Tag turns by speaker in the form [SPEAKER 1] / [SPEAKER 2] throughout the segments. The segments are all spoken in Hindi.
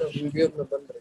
[SPEAKER 1] वीडियो में बंद रहे।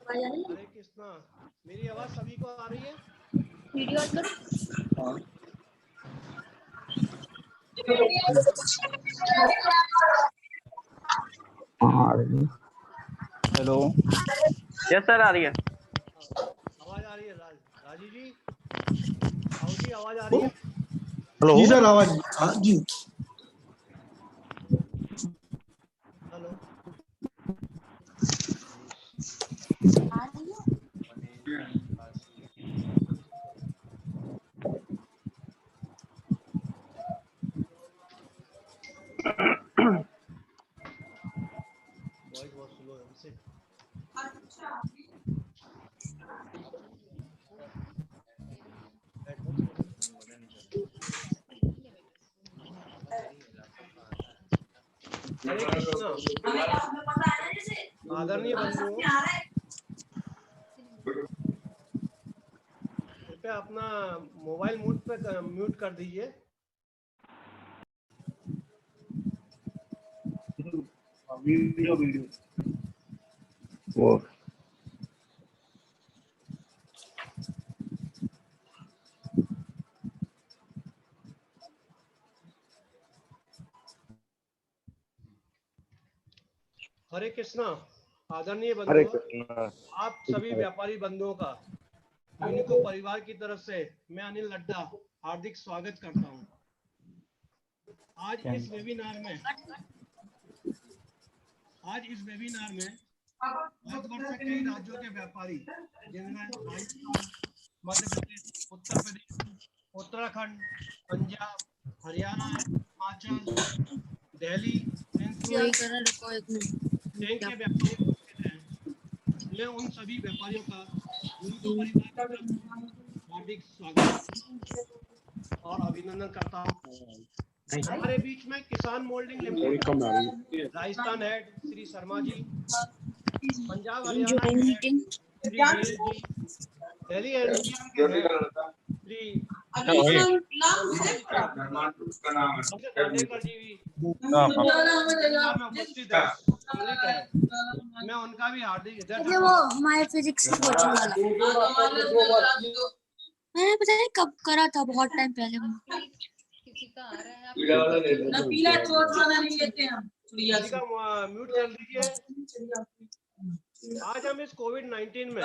[SPEAKER 2] हरे कृष्णा। मेरी आवाज सभी को आ रही है?
[SPEAKER 3] वीडियो ऑन करो।
[SPEAKER 4] हेलो, यस सर आ रही है।
[SPEAKER 2] आवाज आ रही है? राजीव जी, राहुल जी, आवाज आ रही है?
[SPEAKER 4] हेलो
[SPEAKER 5] जी सर, आवाज। हाँ जी।
[SPEAKER 2] हेलो,
[SPEAKER 3] आ रही है?
[SPEAKER 2] वॉइस बहुत स्लो है उनसे। हरे कृष्णा। आदरणीय बंधुओं, कृपया कृपया अपना मोबाइल म्यूट कर दीजिए।
[SPEAKER 4] वीडियो वो
[SPEAKER 2] हरे कृष्णा। आदरणीय
[SPEAKER 4] हरे
[SPEAKER 2] बंधुओं,
[SPEAKER 4] कृष्णा।
[SPEAKER 2] आप सभी व्यापारी बंधुओं का यूनिको परिवार की तरफ से मैं अनिल लड्डा हार्दिक स्वागत करता हूं। आज इस वेबिनार में भारतवर्ष के कई राज्यों के व्यापारी जिनमें राजस्थान, मध्य प्रदेश, उत्तर प्रदेश, उत्तराखंड, पंजाब, हरियाणा, हिमाचल, दिल्ली, एनसीआर बैंक के व्यापारी उपस्थित हैं। मैं उन सभी व्यापारियों का यूनिको परिवार की तरफ से हार्दिक स्वागत और अभिनंदन करता हूँ। हमारे बीच में Kisan moulding limited Rajasthan head Shri Sharma ji, Punjab Haryana के हेड श्री वीर जी, दिल्ली एनसीआर के हेड श्री दांडेकर जी भी में उपस्थित है, सम्मिलित है। मैं उनका भी हार्दिक
[SPEAKER 3] वो माय फिजिक्स की कोचिंग वाला मैंने पता नहीं कब करा था, बहुत टाइम पहले। किसी का आ रहा है
[SPEAKER 1] ना पीला चोट खाना नहीं लेते हम चिड़िया से।
[SPEAKER 2] म्यूट कर दीजिए। आज हम इस कोविड-19 में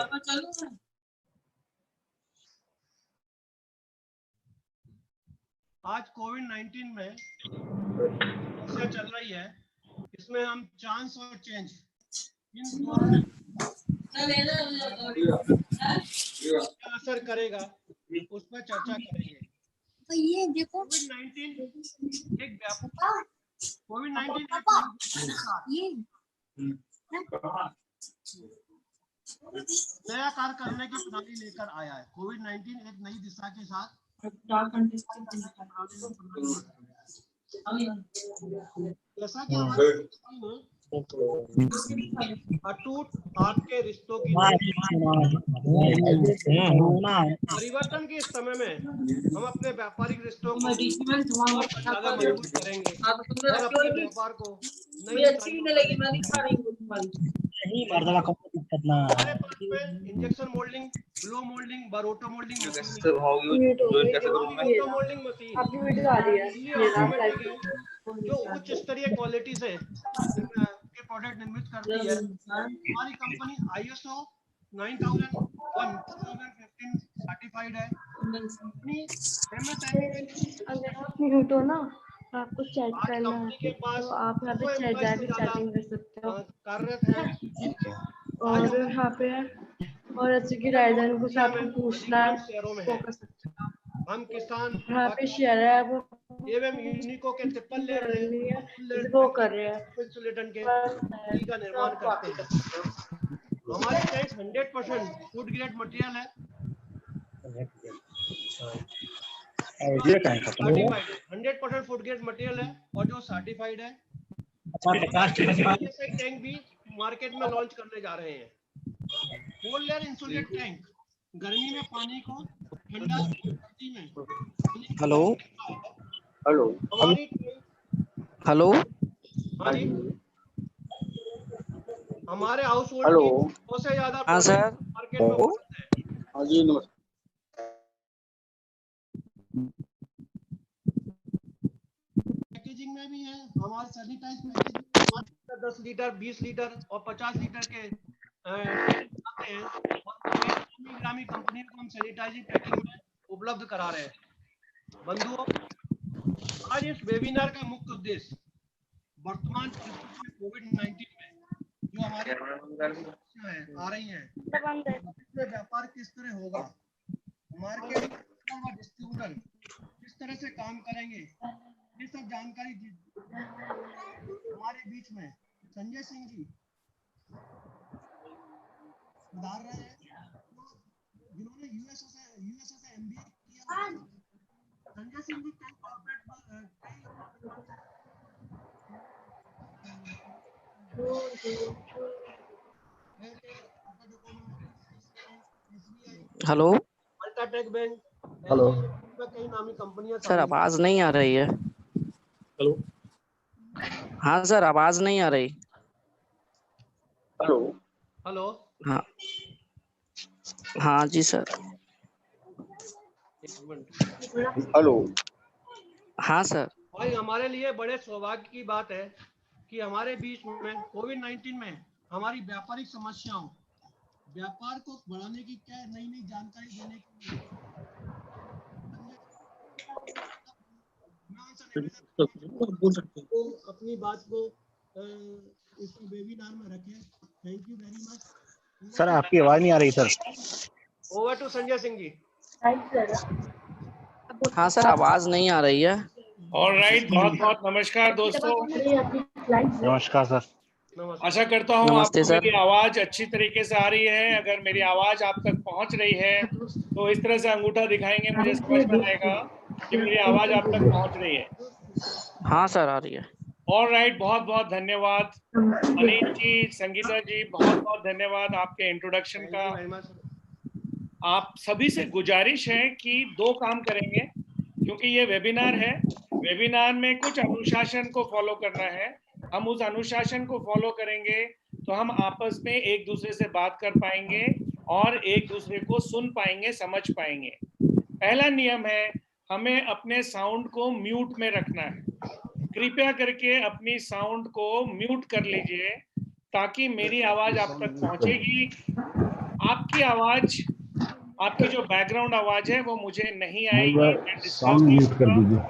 [SPEAKER 2] समस्या चल रही है, इसमें हम चांस और चेंज इन दोनों क्या असर करेगा उस पर चर्चा करेंगे।
[SPEAKER 3] तो ये देखो
[SPEAKER 2] कोविड-19 एक
[SPEAKER 3] ये
[SPEAKER 2] नया कार्य करने की प्रणाली लेकर आया है। कोविड-19 एक नई दिशा के साथ जैसा कि अटूट आपके रिश्तों की परिवर्तन के इस समय में हम अपने व्यापारिक रिश्तों को और ज्यादा मजबूत करेंगे और अपने व्यापार को नई हमारे पास में इंजेक्शन मोल्डिंग, ब्लो मोल्डिंग, बरोटो मोल्डिंग मशीन ऑटोमेटिक है जो उच्च स्तरीय क्वालिटी से के प्रोडक्ट निर्मित करती है। हमारी कंपनी ISO 9001 सर्टिफाइड है।
[SPEAKER 5] अगर आप म्यूट हो ना, आपको चैट
[SPEAKER 2] आज
[SPEAKER 5] करना
[SPEAKER 2] कंपनी के
[SPEAKER 5] है
[SPEAKER 2] पास
[SPEAKER 5] तो आप यहाँ पे चैट जाके चैटिंग कर सकते हो
[SPEAKER 2] कार्यरत है।
[SPEAKER 5] और यहाँ पे और अच्छी की राजधानी कुछ आपको पूछना है
[SPEAKER 2] शहरों में
[SPEAKER 5] वो
[SPEAKER 2] है।
[SPEAKER 5] कर सकते हो।
[SPEAKER 2] हम किसान
[SPEAKER 5] यहाँ पे शेयर है वो
[SPEAKER 2] एवं यूनिको के ट्रिपल लेयर
[SPEAKER 5] वो कर रहे हैं
[SPEAKER 2] इंसुलेटर के का निर्माण करते हैं। हमारे टैंक 100% फूड ग्रेड मटेरियल है, सर्टिफाइड 100% फूड ग्रेड मटेरियल है और जो सर्टिफाइड है। ऐसे टैंक भी मार्केट में लॉन्च करने जा रहे हैं। 4 लेयर इंसुलेट टैंक गर्मी में पानी को ठंडा, सर्दी में
[SPEAKER 4] हेलो
[SPEAKER 2] हेलो हमारी
[SPEAKER 4] हेलो
[SPEAKER 2] हाँ जी, हमारे हाउस होल्ड की 100 से ज्यादा
[SPEAKER 4] हाँ सर
[SPEAKER 2] मार्केट में उपलब्ध है।
[SPEAKER 4] हाँ जी नमस्कार।
[SPEAKER 2] पैकेजिंग में भी है हमारे सैनिटाइज पैकेजिंग 10 लीटर 20 लीटर और 50 लीटर के आते हैं और ग्रामी कंपनियों को हम सैनिटाइजिंग पैकिंग में उपलब्ध करा रहे हैं। बंधुओं, आज इस वेबिनार का मुख्य उद्देश्य वर्तमान परिस्थिति में कोविड-19 में जो हमारी समस्या है आ रही है, इसमें व्यापार किस तरह होगा, मार्केट और डिस्ट्रीब्यूटर किस तरह से काम करेंगे, ये सब जानकारी हमारे बीच में संजय सिंह जी उधार रहे हैं जिन्होंने यूएसए से MBA किया। संजय सिंह जी कई corporate
[SPEAKER 4] hello
[SPEAKER 2] UltraTech bank,
[SPEAKER 6] hello.
[SPEAKER 2] कई नामी कंपनियां
[SPEAKER 7] सर आवाज नहीं आ रही है।
[SPEAKER 6] हेलो।
[SPEAKER 7] हाँ सर आवाज नहीं आ रही।
[SPEAKER 6] हेलो।
[SPEAKER 2] हेलो।
[SPEAKER 7] हाँ हाँ जी सर।
[SPEAKER 2] एक मिनट।
[SPEAKER 6] हेलो।
[SPEAKER 7] हाँ सर।
[SPEAKER 2] भाई हमारे लिए बड़े सौभाग्य की बात है कि हमारे बीच में कोविड-19 में हमारी व्यापारिक समस्याओं, व्यापार को बढ़ाने की क्या नई नई जानकारी देने के लिए
[SPEAKER 6] बोल सकते हैं।
[SPEAKER 2] तो अपनी बात को इस वेबिनार में रखें। Thank you very much.
[SPEAKER 6] Sir आपकी आवाज नहीं आ रही sir.
[SPEAKER 2] Over to Sanjay Singh ji.
[SPEAKER 7] हाँ सर आवाज नहीं आ रही है।
[SPEAKER 8] ऑलराइट, बहुत बहुत नमस्कार दोस्तों।
[SPEAKER 6] नमस्कार सर।
[SPEAKER 2] नमस्कार।
[SPEAKER 8] आशा करता हूँ
[SPEAKER 7] नमस्ते
[SPEAKER 8] आपको
[SPEAKER 7] सर।
[SPEAKER 8] मेरी आवाज अच्छी तरीके से आ रही है। अगर मेरी आवाज आप तक पहुंच रही है तो इस तरह से अंगूठा दिखाएंगे, मुझे समझ में आएगा कि मेरी आवाज आप तक पहुंच रही है।
[SPEAKER 7] हाँ सर आ रही है।
[SPEAKER 8] ऑलराइट, बहुत बहुत धन्यवाद अनिल जी, संगीता जी, बहुत बहुत धन्यवाद आपके इंट्रोडक्शन
[SPEAKER 2] थैंक
[SPEAKER 8] का।
[SPEAKER 2] You very much.
[SPEAKER 8] आप सभी से गुजारिश है कि दो काम करेंगे, क्योंकि ये वेबिनार है। वेबिनार में कुछ अनुशासन को फॉलो करना है। हम उस अनुशासन को फॉलो करेंगे तो हम आपस में एक दूसरे से बात कर पाएंगे और एक दूसरे को सुन पाएंगे, समझ पाएंगे। पहला नियम है, हमें अपने साउंड को म्यूट में रखना है। कृपया करके अपनी साउंड को म्यूट कर लीजिए ताकि मेरी आवाज आप तक पहुंचेगी। आपकी आवाज, आपकी जो बैकग्राउंड आवाज है वो मुझे नहीं आएगी।
[SPEAKER 6] साउंड म्यूट कर दीजिए।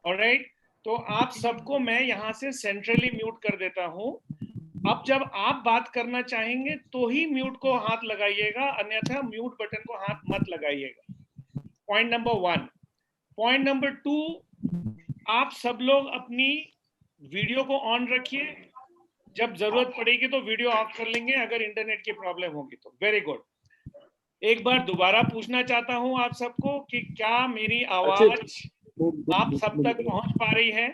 [SPEAKER 8] ऑलराइट, तो आप सबको मैं यहाँ से सेंट्रली म्यूट कर देता हूँ। अब जब आप बात करना चाहेंगे तो ही म्यूट को हाथ लगाइएगा, अन्यथा म्यूट बटन को हाथ मत लगाइएगा। Point number 1। पॉइंट नंबर 2, आप सब लोग अपनी वीडियो को ऑन रखिए। जब जरूरत पड़ेगी तो वीडियो ऑफ कर लेंगे अगर इंटरनेट की प्रॉब्लम होगी तो। Very good. एक बार दोबारा पूछना चाहता हूं आप सबको कि क्या मेरी आवाज आप सब तक पहुंच पा रही है?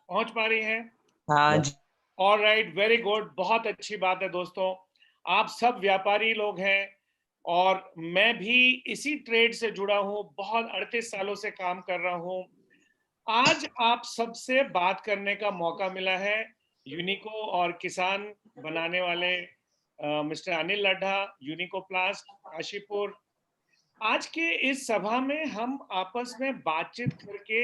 [SPEAKER 8] पहुंच पा रही है?
[SPEAKER 7] हाँ जी।
[SPEAKER 8] ऑलराइट, वेरी गुड, बहुत अच्छी बात है दोस्तों। आप सब व्यापारी लोग हैं और मैं भी इसी ट्रेड से जुड़ा हूं, बहुत 38 सालों से काम कर रहा हूं। आज आप सबसे बात करने का मौका मिला है। यूनिको और किसान बनाने वाले मिस्टर अनिल लड्ढा, यूनिको प्लास्ट काशीपुर, आज के इस सभा में हम आपस में बातचीत करके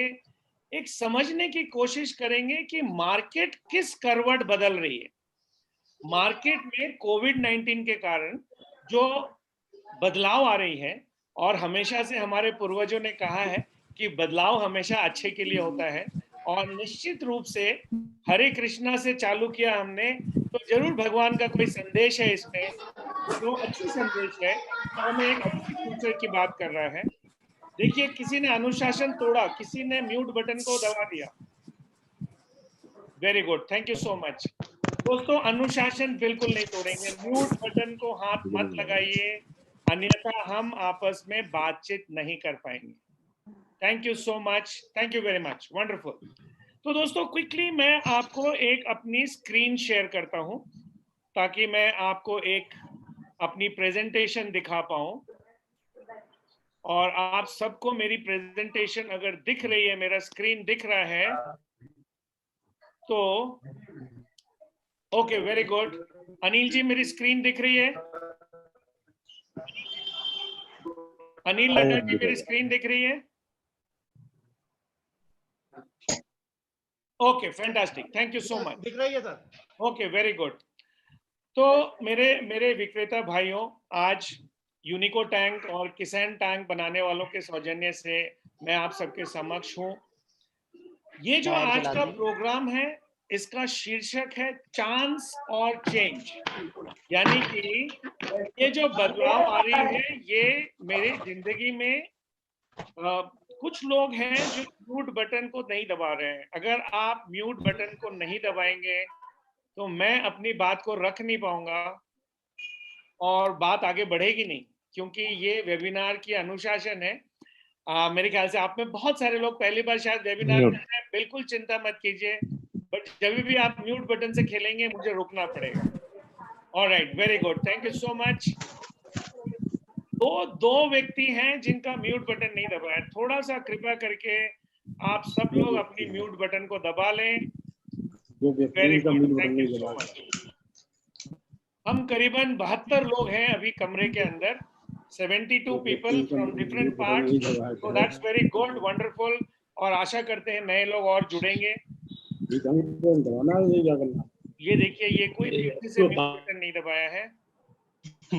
[SPEAKER 8] एक समझने की कोशिश करेंगे कि मार्केट किस करवट बदल रही है। मार्केट में कोविड-19 के कारण जो बदलाव आ रही है, और हमेशा से हमारे पूर्वजों ने कहा है कि बदलाव हमेशा अच्छे के लिए होता है, और निश्चित रूप से हरे कृष्णा से चालू किया हमने तो जरूर भगवान का कोई संदेश है इसमें। जो अच्छी संदेश है तो हमें एक अच्छी फ्यूचर की बात कर रहा है। देखिए, किसी ने अनुशासन तोड़ा, किसी ने म्यूट बटन को दबा दिया। Very good, thank you so much दोस्तों। अनुशासन बिल्कुल नहीं तोड़ेंगे। म्यूट बटन को हाथ मत लगाइए, अन्यथा हम आपस में बातचीत नहीं कर पाएंगे। Thank you so much, thank you very much, wonderful. तो दोस्तों क्विकली मैं आपको एक अपनी स्क्रीन शेयर करता हूं ताकि मैं आपको एक अपनी प्रेजेंटेशन दिखा पाऊं, और आप सबको मेरी प्रेजेंटेशन अगर दिख रही है, मेरा स्क्रीन दिख रहा है तो okay, very good. Anil ji मेरी स्क्रीन दिख रही है? अनिल लड्ढा जी मेरी स्क्रीन दिख रही है? Okay, fantastic, thank you so much.
[SPEAKER 2] दिख रही है सर?
[SPEAKER 8] Okay, very good. तो मेरे विक्रेता भाइयों, आज यूनिको टैंक और किसान टैंक बनाने वालों के सौजन्य से मैं आप सबके समक्ष हूं। ये जो आज का प्रोग्राम है, इसका शीर्षक है चांस और चेंज, यानी कि ये जो बदलाव आ रही है ये मेरी जिंदगी में कुछ लोग हैं जो म्यूट बटन को नहीं दबा रहे हैं। अगर आप म्यूट बटन को नहीं दबाएंगे तो मैं अपनी बात को रख नहीं पाऊंगा और बात आगे बढ़ेगी नहीं, क्योंकि ये वेबिनार की अनुशासन है। मेरे ख्याल से आप में बहुत सारे लोग पहली बार शायद वेबिनार कर रहे हैं, बिल्कुल चिंता मत कीजिए, बट जब भी आप म्यूट बटन से खेलेंगे मुझे रुकना पड़ेगा। Alright, very good, thank you so much. दो व्यक्ति हैं जिनका म्यूट बटन नहीं दबाया। थोड़ा सा कृपया करके आप सब लोग अपनी म्यूट बटन को दबा लें। Very good, thank you so much. हम करीबन 72 लोग हैं अभी कमरे के अंदर, 72 people from different parts, so that's very good, wonderful. और आशा करते हैं नए लोग और जुड़ेंगे। ये देखिए, ये कोई व्यक्ति से म्यूट बटन नहीं दबाया है।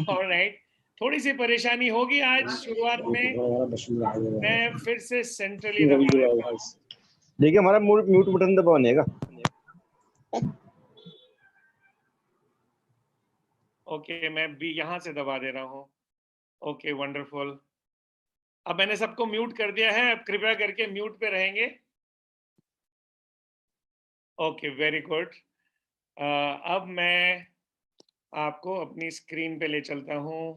[SPEAKER 8] ऑलराइट, थोड़ी सी परेशानी होगी आज शुरुआत में। मैं फिर से सेंट्रली दबा देता हूं।
[SPEAKER 6] देखिए हमारा म्यूट बटन दबाने का।
[SPEAKER 8] ओके, मैं भी यहां से दबा दे रहा हूं। Okay, wonderful. अब मैंने सबको म्यूट कर दिया है, अब कृपया करके म्यूट पे रहेंगे। Okay, very good. अब मैं आपको अपनी स्क्रीन पे ले चलता हूं।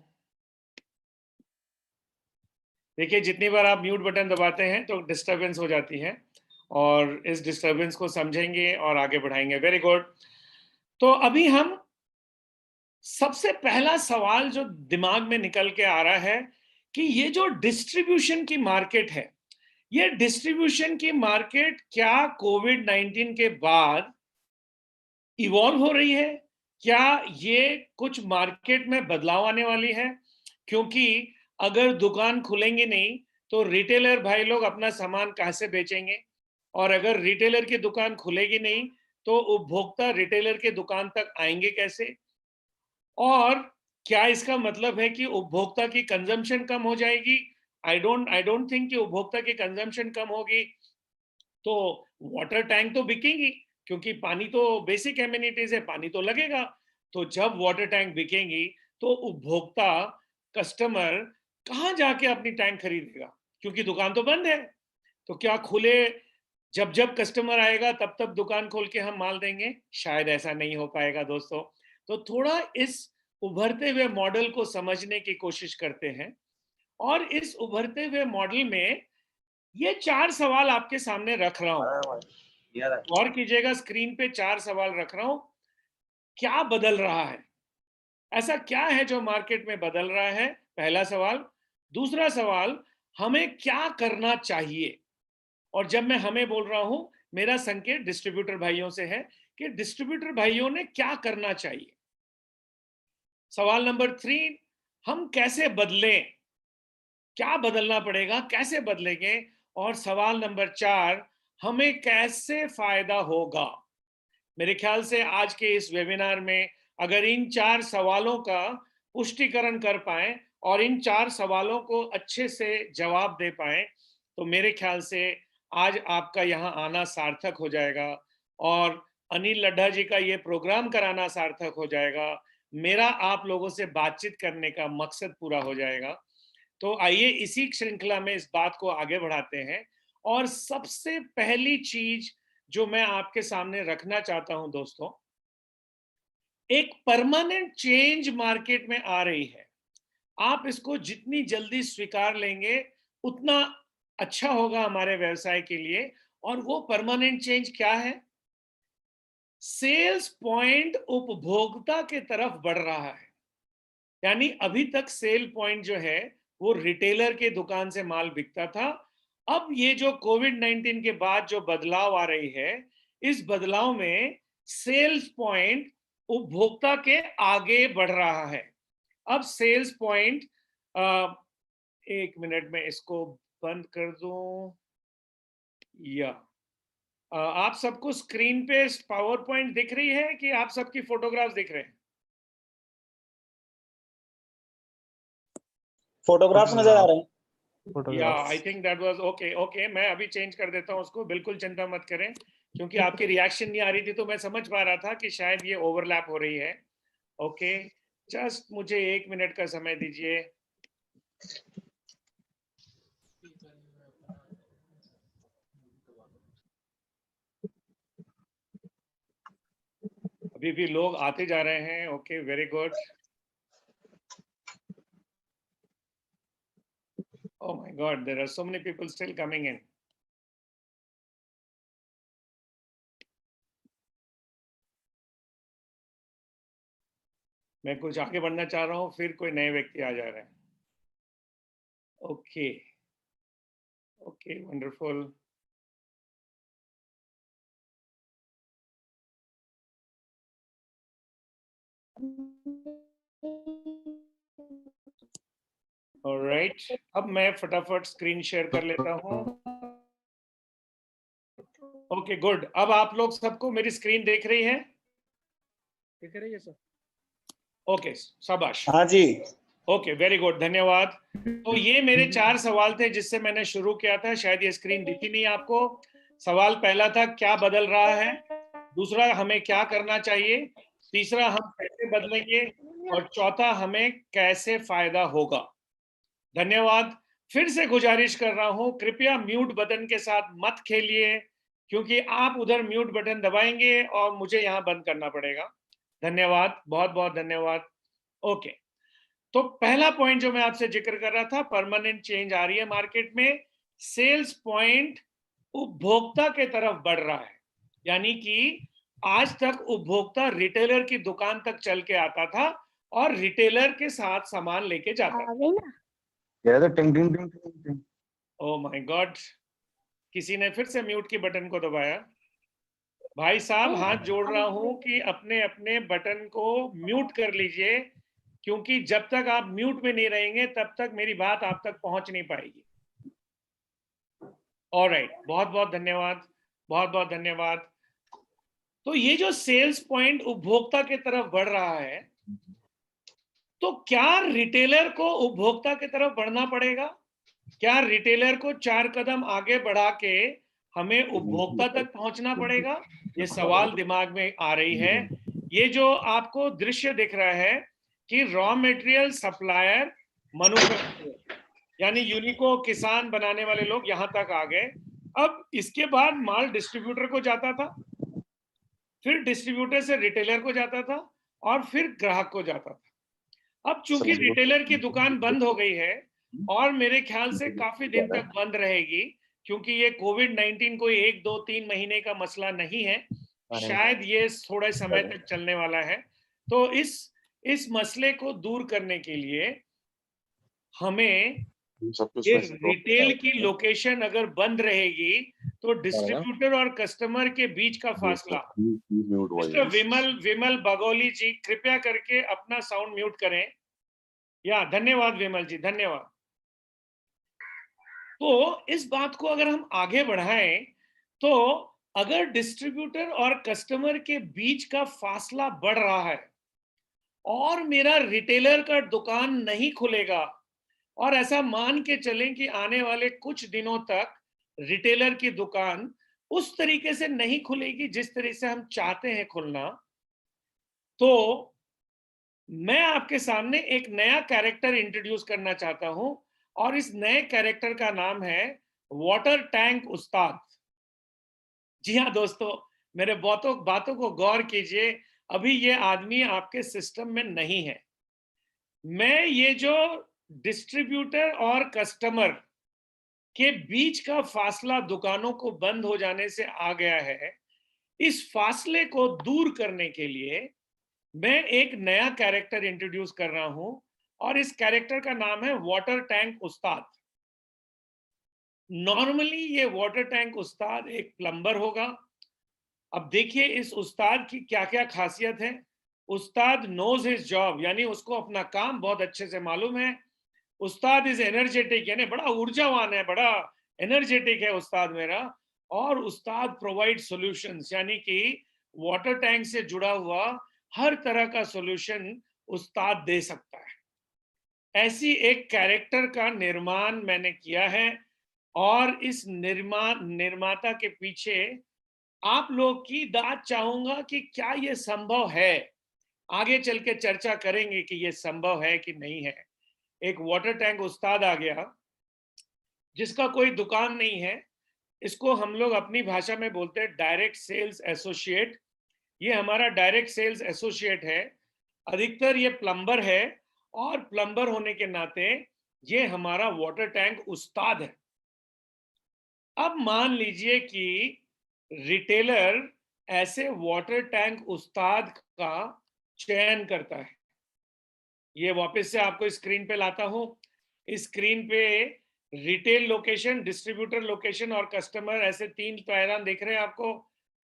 [SPEAKER 8] देखिए, जितनी बार आप म्यूट बटन दबाते हैं तो डिस्टरबेंस हो जाती है, और इस डिस्टरबेंस को समझेंगे और आगे बढ़ाएंगे। Very good. तो अभी हम सबसे पहला सवाल जो दिमाग में निकल के आ रहा है कि ये जो डिस्ट्रीब्यूशन की मार्केट है, ये डिस्ट्रीब्यूशन की मार्केट क्या कोविड-19 के बाद इवॉल्व हो रही है? क्या ये कुछ मार्केट में बदलाव आने वाली है? क्योंकि अगर दुकान खुलेंगे नहीं तो रिटेलर भाई लोग अपना सामान कहां से बेचेंगे, और अगर रिटेलर की दुकान खुलेगी नहीं तो उपभोक्ता रिटेलर के दुकान तक आएंगे कैसे? और क्या इसका मतलब है कि उपभोक्ता की कंजम्पशन कम हो जाएगी? आई डोंट थिंक कि उपभोक्ता की कंजम्पशन कम होगी। तो वाटर टैंक तो बिकेंगी, क्योंकि पानी तो बेसिक एमिनिटीज है, पानी तो लगेगा। तो जब वाटर टैंक बिकेंगी तो उपभोक्ता, कस्टमर कहाँ जाके अपनी टैंक खरीदेगा, क्योंकि दुकान तो बंद है। तो क्या खुले, जब जब कस्टमर आएगा तब तब दुकान खोल के हम माल देंगे? शायद ऐसा नहीं हो पाएगा दोस्तों। तो थोड़ा इस उभरते हुए मॉडल को समझने की कोशिश करते हैं, और इस उभरते हुए मॉडल में ये 4 सवाल आपके सामने रख रहा हूं। गौर कीजिएगा, स्क्रीन पे 4 सवाल रख रहा हूं। क्या बदल रहा है? ऐसा क्या है जो मार्केट में बदल रहा है? पहला सवाल। दूसरा सवाल, हमें क्या करना चाहिए? और जब मैं हमें बोल रहा हूं, मेरा संकेत डिस्ट्रीब्यूटर भाइयों से है कि डिस्ट्रीब्यूटर भाइयों ने क्या करना चाहिए। सवाल नंबर 3, हम कैसे बदलें? क्या बदलना पड़ेगा, कैसे बदलेंगे? और सवाल नंबर 4, हमें कैसे फायदा होगा? मेरे ख्याल से आज के इस वेबिनार में अगर इन 4 सवालों का पुष्टिकरण कर पाए और इन 4 सवालों को अच्छे से जवाब दे पाए, तो मेरे ख्याल से आज आपका यहाँ आना सार्थक हो जाएगा, और अनिल लड्ढा जी का ये प्रोग्राम कराना सार्थक हो जाएगा। मेरा आप लोगों से बातचीत करने का मकसद पूरा हो जाएगा। तो आइए इसी श्रृंखला में इस बात को आगे बढ़ाते हैं। और सबसे पहली चीज जो मैं आपके सामने रखना चाहता हूं दोस्तों, एक परमानेंट चेंज मार्केट में आ रही है। आप इसको जितनी जल्दी स्वीकार लेंगे उतना अच्छा होगा हमारे व्यवसाय के लिए। और वो परमानेंट चेंज क्या है? सेल्स पॉइंट उपभोक्ता के तरफ बढ़ रहा है। यानी अभी तक सेल पॉइंट जो है वो रिटेलर के दुकान से माल बिकता था। अब ये जो कोविड-19 के बाद जो बदलाव आ रही है, इस बदलाव में सेल्स पॉइंट उपभोक्ता के आगे बढ़ रहा है। अब सेल्स पॉइंट, एक मिनट में इसको बंद कर दूं। या आप सबको स्क्रीन पे पावर पॉइंट दिख रही है कि आप सबकी फोटोग्राफ्स दिख रहे हैं?
[SPEAKER 9] फोटोग्राफ्स नजर आ रहे हैं।
[SPEAKER 8] या I think that was okay. Okay, मैं अभी चेंज कर देता हूं उसको, बिल्कुल चिंता मत करें, क्योंकि आपकी रिएक्शन नहीं आ रही थी तो मैं समझ पा रहा था कि शायद ये ओवरलैप हो रही है। ओके, जस्ट मुझे 1 मिनट का समय दीजिए। अभी भी लोग आते जा रहे हैं। Okay, very good. Oh my God, there are so many people still coming in. मैं कुछ आगे बढ़ना चाह रहा हूँ, फिर कोई नए व्यक्ति आ जा रहे हैं। Okay okay, wonderful. ऑलराइट, अब मैं फटाफट स्क्रीन शेयर कर लेता हूं। ओके गुड, अब आप लोग सबको मेरी स्क्रीन देख रही है? दिख रही है सर? ओके, शाबाश।
[SPEAKER 9] हाँ जी।
[SPEAKER 8] ओके, वेरी गुड, धन्यवाद। तो ये मेरे 4 सवाल थे जिससे मैंने शुरू किया था। शायद ये स्क्रीन दिखी नहीं आपको। सवाल पहला था, क्या बदल रहा है? दूसरा, हमें क्या करना चाहिए? तीसरा, हम कैसे बदलेंगे? और चौथा, हमें कैसे फायदा होगा? धन्यवाद। फिर से गुजारिश कर रहा हूं, कृपया म्यूट बटन के साथ मत खेलिए, क्योंकि आप उधर म्यूट बटन दबाएंगे और मुझे यहां बंद करना पड़ेगा। धन्यवाद, बहुत बहुत धन्यवाद। ओके, तो पहला पॉइंट जो मैं आपसे जिक्र कर रहा था, परमानेंट चेंज आ रही है मार्केट में। सेल्स पॉइंट उपभोक्ता के तरफ बढ़ रहा है, यानी कि आज तक उपभोक्ता रिटेलर की दुकान तक चल के आता था और रिटेलर के साथ सामान लेके जाता था। ओह माय गॉड, किसी ने फिर से म्यूट की बटन को दबाया। भाई साहब, हाथ जोड़ रहा हूं कि अपने अपने बटन को म्यूट कर लीजिए, क्योंकि जब तक आप म्यूट में नहीं रहेंगे तब तक मेरी बात आप तक पहुंच नहीं पाएगी। ऑलराइट, बहुत बहुत धन्यवाद, बहुत बहुत धन्यवाद। तो ये जो सेल्स पॉइंट उपभोक्ता की तरफ बढ़ रहा है, तो क्या रिटेलर को उपभोक्ता की तरफ बढ़ना पड़ेगा? क्या रिटेलर को 4 कदम आगे बढ़ा के हमें उपभोक्ता तक पहुंचना पड़ेगा? ये सवाल दिमाग में आ रही है। ये जो आपको दृश्य दिख रहा है कि रॉ मटेरियल सप्लायर, मैन्युफैक्चरर, यानी यूनिको, किसान बनाने वाले लोग यहां तक आ गए। अब इसके बाद माल डिस्ट्रीब्यूटर को जाता था, फिर डिस्ट्रीब्यूटर से रिटेलर को जाता था और फिर ग्राहक को जाता था। अब चूंकि रिटेलर की दुकान बंद हो गई है और मेरे ख्याल से काफी दिन तक बंद रहेगी, क्योंकि ये कोविड-19 कोई 1, 2, 3 महीने का मसला नहीं है, शायद ये थोड़े समय तक चलने वाला है। तो इस मसले को दूर करने के लिए हमें ये रिटेल की लोकेशन अगर बंद रहेगी तो डिस्ट्रीब्यूटर और कस्टमर के बीच का फासला। मिस्टर विमल बगोली जी, कृपया करके अपना साउंड म्यूट करें। या धन्यवाद विमल जी, धन्यवाद। तो इस बात को अगर हम आगे बढ़ाएं, तो अगर डिस्ट्रीब्यूटर और कस्टमर के बीच का फासला बढ़ रहा है और मेरा रिटेलर का दुकान नहीं खुलेगा, और ऐसा मान के चलें कि आने वाले कुछ दिनों तक रिटेलर की दुकान उस तरीके से नहीं खुलेगी जिस तरीके से हम चाहते हैं खुलना, तो मैं आपके सामने एक नया कैरेक्टर इंट्रोड्यूस करना चाहता हूं, और इस नए कैरेक्टर का नाम है वाटर टैंक उस्ताद। जी हाँ दोस्तों, मेरे बातों को गौर कीजिए, अभी ये आदमी आपके सिस्टम में नहीं है। मैं ये जो डिस्ट्रीब्यूटर और कस्टमर के बीच का फासला दुकानों को बंद हो जाने से आ गया है, इस फासले को दूर करने के लिए मैं एक नया कैरेक्टर इंट्रोड्यूस कर रहा हूं, और इस कैरेक्टर का नाम है वाटर टैंक उस्ताद। नॉर्मली ये वाटर टैंक उस्ताद एक प्लम्बर होगा। अब देखिए इस उस्ताद की क्या क्या खासियत है। उस्ताद नोज हिज जॉब, यानी उसको अपना काम बहुत अच्छे से मालूम है। उस्ताद इज एनर्जेटिक, यानी बड़ा ऊर्जावान है, बड़ा एनर्जेटिक है उस्ताद मेरा। और उस्ताद प्रोवाइड सॉल्यूशंस, यानी कि वाटर टैंक से जुड़ा हुआ हर तरह का सॉल्यूशन उस्ताद दे सकता है। ऐसी एक कैरेक्टर का निर्माण मैंने किया है, और इस निर्माता के पीछे आप लोग की दाद चाहूंगा कि क्या यह संभव है। आगे चल के चर्चा करेंगे कि यह संभव है कि नहीं है। एक वाटर टैंक उस्ताद आ गया जिसका कोई दुकान नहीं है, इसको हम लोग अपनी भाषा में बोलते हैं डायरेक्ट सेल्स एसोसिएट। ये हमारा डायरेक्ट सेल्स एसोसिएट है। अधिकतर ये प्लम्बर है, और प्लम्बर होने के नाते ये हमारा वाटर टैंक उस्ताद है। अब मान लीजिए कि रिटेलर ऐसे वाटर टैंक उस्ताद का चयन करता है। ये वापस से आपको स्क्रीन पे लाता हूं। इस स्क्रीन पे रिटेल लोकेशन, डिस्ट्रीब्यूटर लोकेशन और कस्टमर, ऐसे 3 पैरान दिख रहे हैं आपको।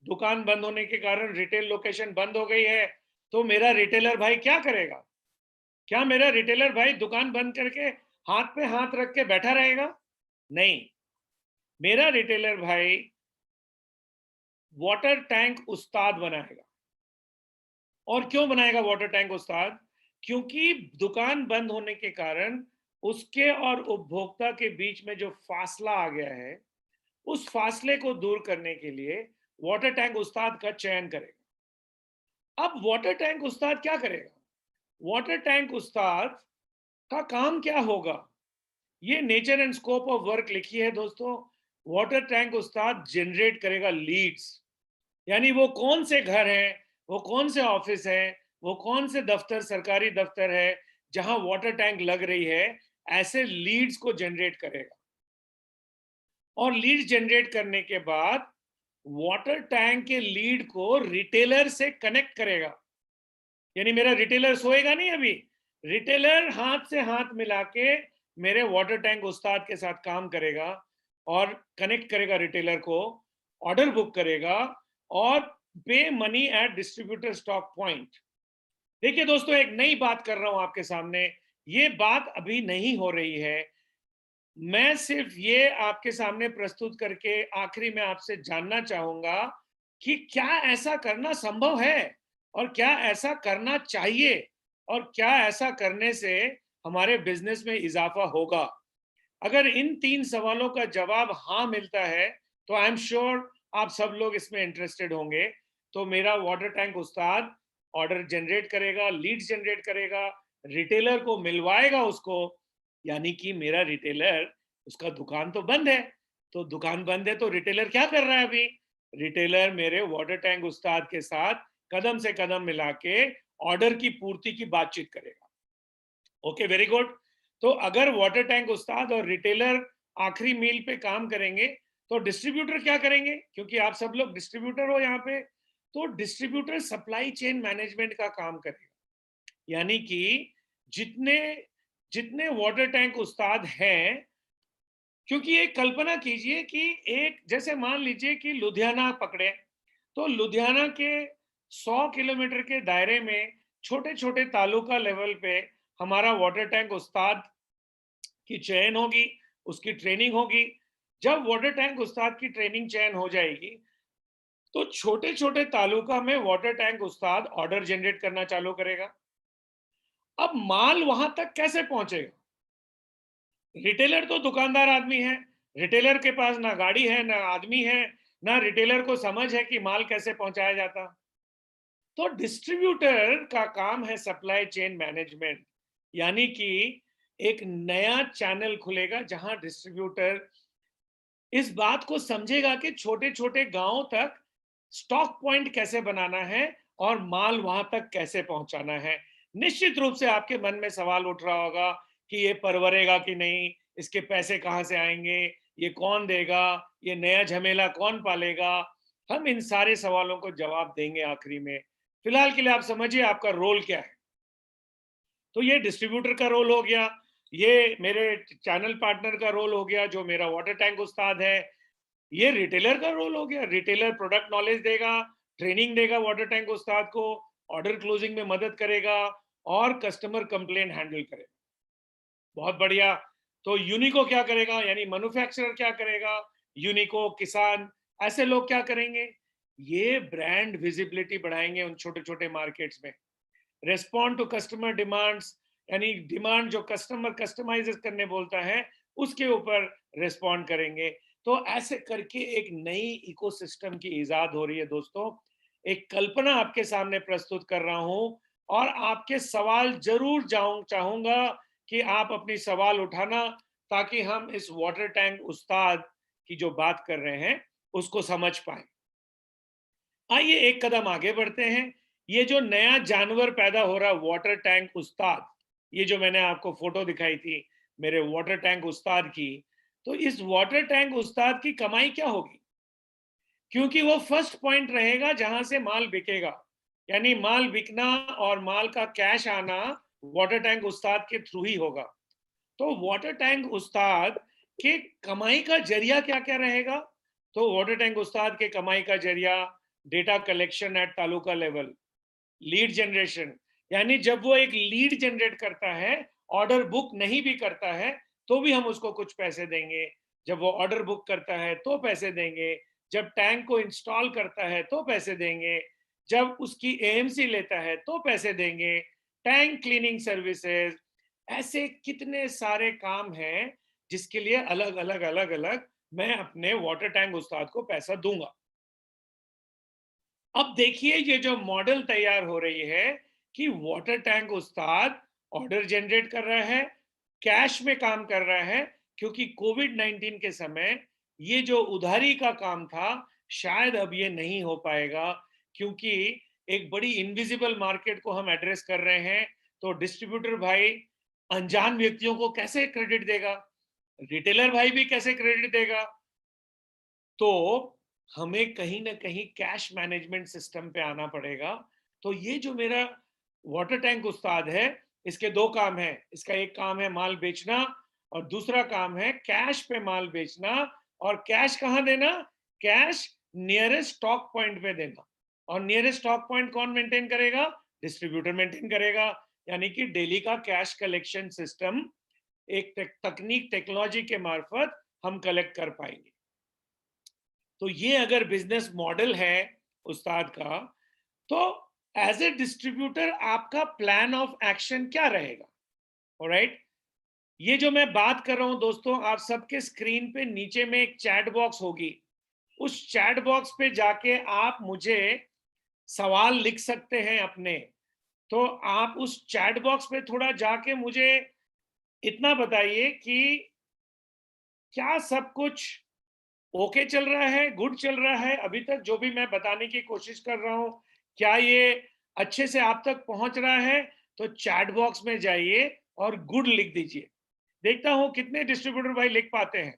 [SPEAKER 8] दुकान बंद होने के कारण रिटेल लोकेशन बंद हो गई है, तो मेरा रिटेलर भाई क्या करेगा? क्या मेरा रिटेलर भाई दुकान बंद करके हाथ पे हाथ रख के बैठा रहेगा? नहीं, मेरा रिटेलर भाई वाटर टैंक उस्ताद बनाएगा। और क्यों बनाएगा वाटर टैंक उस्ताद? क्योंकि दुकान बंद होने के कारण उसके और उपभोक्ता के बीच में जो फासला आ गया है, उस फासले को दूर करने के लिए वाटर टैंक उस्ताद का चयन करेगा। अब वाटर टैंक उस्ताद क्या करेगा? वाटर टैंक उस्ताद का काम क्या होगा? ये nature and scope of work लिखी है दोस्तों। वाटर टैंक उस्ताद जनरेट करेगा लीड्स, यानी वो कौन से घर हैं, वो कौन से ऑफिस हैं, वो कौन से दफ्तर, सरकारी दफ्तर है जहां वाटर टैंक लग रही है, ऐसे लीड्स को जनरेट करेगा। और लीड जनरेट करने के बाद वाटर टैंक के लीड को रिटेलर से कनेक्ट करेगा। यानी मेरा रिटेलर सोएगा नहीं, अभी रिटेलर हाथ से हाथ मिला के मेरे वाटर टैंक उस्ताद के साथ काम करेगा और कनेक्ट करेगा रिटेलर को, ऑर्डर बुक करेगा और पे money at distributor stock point. देखिए दोस्तों, एक नई बात कर रहा हूं आपके सामने, ये बात अभी नहीं हो रही है। मैं सिर्फ ये आपके सामने प्रस्तुत करके आखिरी में आपसे जानना चाहूंगा कि क्या ऐसा करना संभव है और क्या ऐसा करना चाहिए और क्या ऐसा करने से हमारे बिजनेस में इजाफा होगा। अगर इन 3 सवालों का जवाब हाँ मिलता है तो आई एम श्योर आप सब लोग इसमें इंटरेस्टेड होंगे। तो मेरा वाटर टैंक उस्ताद ऑर्डर जनरेट करेगा, लीड जनरेट करेगा, रिटेलर को मिलवाएगा उसको, यानी कि मेरा रिटेलर, उसका दुकान तो बंद है, तो दुकान बंद है तो रिटेलर क्या कर रहा है? अभी रिटेलर मेरे वाटर टैंक उस्ताद के साथ कदम से कदम मिला के ऑर्डर की पूर्ति की बातचीत करेगा। Okay, very good. तो अगर वाटर टैंक उस्ताद और रिटेलर आखिरी मील पे काम करेंगे तो डिस्ट्रीब्यूटर क्या करेंगे? क्योंकि आप सब लोग डिस्ट्रीब्यूटर हो यहाँ पे, तो डिस्ट्रीब्यूटर सप्लाई चेन मैनेजमेंट का काम करेगा। यानी कि जितने वाटर टैंक उस्ताद हैं, क्योंकि एक कल्पना कीजिए कि एक, जैसे मान लीजिए कि लुधियाना पकड़े, तो लुधियाना के 100 किलोमीटर के दायरे में छोटे छोटे तालुका लेवल पे हमारा वाटर टैंक उस्ताद की चयन होगी, उसकी ट्रेनिंग होगी। जब वाटर टैंक उस्ताद की ट्रेनिंग चयन हो जाएगी तो छोटे छोटे तालुका में वाटर टैंक उस्ताद ऑर्डर जनरेट करना चालू करेगा। अब माल वहां तक कैसे पहुंचेगा? रिटेलर तो दुकानदार आदमी है, रिटेलर के पास ना गाड़ी है, ना आदमी है, ना रिटेलर को समझ है कि माल कैसे पहुंचाया जाता। तो डिस्ट्रीब्यूटर का काम है सप्लाई चेन मैनेजमेंट, यानी कि एक नया चैनल खुलेगा जहां डिस्ट्रीब्यूटर इस बात को समझेगा कि छोटे छोटे गांवों तक स्टॉक पॉइंट कैसे बनाना है और माल वहां तक कैसे पहुंचाना है। निश्चित रूप से आपके मन में सवाल उठ रहा होगा कि ये परवरेगा कि नहीं, इसके पैसे कहां से आएंगे, ये कौन देगा, ये नया झमेला कौन पालेगा। हम इन सारे सवालों को जवाब देंगे आखिरी में। फिलहाल के लिए आप समझिए आपका रोल क्या है। तो ये डिस्ट्रीब्यूटर का रोल हो गया, ये मेरे चैनल पार्टनर का रोल हो गया जो मेरा वाटर टैंक उस्ताद है, ये रिटेलर का रोल हो गया, रिटेलर प्रोडक्ट नॉलेज देगा, ट्रेनिंग देगा वाटर टैंक उस्ताद को, ऑर्डर क्लोजिंग में मदद करेगा और कस्टमर कंप्लेन हैंडल करेगा। बहुत बढ़िया। तो यूनिको क्या करेगा, यानी मैन्युफैक्चरर क्या करेगा, यूनिको, किसान, ऐसे लोग क्या करेंगे? ये ब्रांड विजिबिलिटी बढ़ाएंगे उन छोटे छोटे मार्केट्स में। रेस्पॉन्ड टू कस्टमर डिमांड्स, यानी डिमांड जो कस्टमर कस्टमाइज करने बोलता है उसके ऊपर रेस्पॉन्ड करेंगे। तो ऐसे करके एक नई इकोसिस्टम की इजाद हो रही है दोस्तों। एक कल्पना आपके सामने प्रस्तुत कर रहा हूं और आपके सवाल जरूर चाहूंगा कि आप अपनी सवाल उठाना, ताकि हम इस वाटर टैंक उस्ताद की जो बात कर रहे हैं उसको समझ पाए। आइए एक कदम आगे बढ़ते हैं। ये जो नया जानवर पैदा हो रहा वाटर टैंक उस्ताद, ये जो मैंने आपको फोटो दिखाई थी मेरे वाटर टैंक उस्ताद की, तो इस वाटर टैंक उस्ताद की कमाई क्या होगी? क्योंकि वो फर्स्ट पॉइंट रहेगा जहां से माल बिकेगा, यानी माल बिकना और माल का कैश आना वाटर टैंक उस्ताद के थ्रू ही होगा। तो वाटर टैंक उस्ताद के कमाई का जरिया क्या क्या रहेगा? तो वाटर टैंक उस्ताद के कमाई का जरिया data collection at taluka level, lead generation, यानी जब वो एक लीड जनरेट करता है, ऑर्डर बुक नहीं भी करता है तो भी हम उसको कुछ पैसे देंगे, जब वो ऑर्डर बुक करता है तो पैसे देंगे, जब टैंक को इंस्टॉल करता है तो पैसे देंगे, जब उसकी एएमसी लेता है तो पैसे देंगे, टैंक क्लीनिंग सर्विसेज, ऐसे कितने सारे काम हैं जिसके लिए अलग अलग अलग अलग मैं अपने वाटर टैंक उस्ताद को पैसा दूंगा। अब देखिए ये जो मॉडल तैयार हो रही है कि वाटर टैंक उस्ताद ऑर्डर जनरेट कर रहा है, कैश में काम कर रहा है, क्योंकि कोविड-19 के समय ये जो उधारी का काम था शायद अब ये नहीं हो पाएगा, क्योंकि एक बड़ी इनविजिबल मार्केट को हम एड्रेस कर रहे हैं। तो डिस्ट्रीब्यूटर भाई अनजान व्यक्तियों को कैसे क्रेडिट देगा, रिटेलर भाई भी कैसे क्रेडिट देगा? तो हमें कहीं ना कहीं कैश मैनेजमेंट सिस्टम पे आना पड़ेगा। तो ये जो मेरा वाटर टैंक उस्ताद है, इसके दो काम है। इसका एक काम है माल बेचना और दूसरा काम है कैश पे माल बेचना। और कैश कहाँ देना? कैश नियरेस्ट स्टॉक पॉइंट पे देना। और नियरेस्ट स्टॉक पॉइंट कौन मेंटेन करेगा? डिस्ट्रीब्यूटर मेंटेन करेगा। यानी कि डेली का कैश कलेक्शन सिस्टम एक तकनीक टेक्नोलॉजी के मार्फत हम कलेक्ट कर पाएंगे। तो ये अगर बिजनेस मॉडल है उस्ताद का, तो एज ए डिस्ट्रीब्यूटर आपका प्लान ऑफ एक्शन क्या रहेगा? ऑलराइट, ये जो मैं बात कर रहा हूं दोस्तों, आप सबके स्क्रीन पे नीचे में एक चैट बॉक्स होगी। उस चैट बॉक्स पे जाके आप मुझे सवाल लिख सकते हैं अपने। तो आप उस चैट बॉक्स पे थोड़ा जाके मुझे इतना बताइए कि क्या सब कुछ ओके चल रहा है, गुड चल रहा है अभी तक जो भी मैं बताने की कोशिश कर रहा हूं, क्या ये अच्छे से आप तक पहुंच रहा है? तो चैट बॉक्स में जाइए और गुड लिख दीजिए। देखता हूं कितने डिस्ट्रीब्यूटर भाई लिख पाते हैं।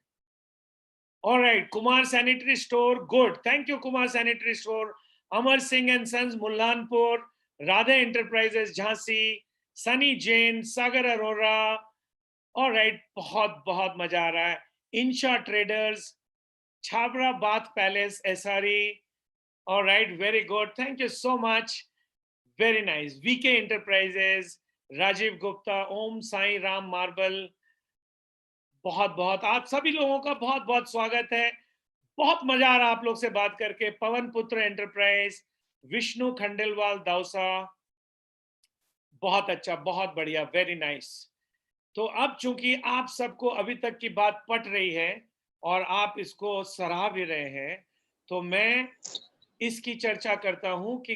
[SPEAKER 8] Alright, Kumar sanitary store, good, thank you Kumar sanitary store. Amar Singh and sons Mullanpur, Radhe enterprises Jhansi, Sunny Jain, Sagar Arora, alright, बहुत बहुत मजा आ रहा है। Insha traders, Chhabra bath palace, SRE, alright, very good, thank you so much, very nice. VK enterprises, Rajiv Gupta, Om Sai Ram marble, बहुत बहुत आप सभी लोगों का बहुत बहुत स्वागत है। बहुत मजा आ रहा आप लोग से बात करके। पवन पुत्र एंटरप्राइज, विष्णु खंडेलवाल दौसा, बहुत अच्छा, बहुत बढ़िया, वेरी नाइस। तो अब चूंकि आप सबको अभी तक की बात पट रही है और आप इसको सराह भी रहे हैं, तो मैं इसकी चर्चा करता हूं कि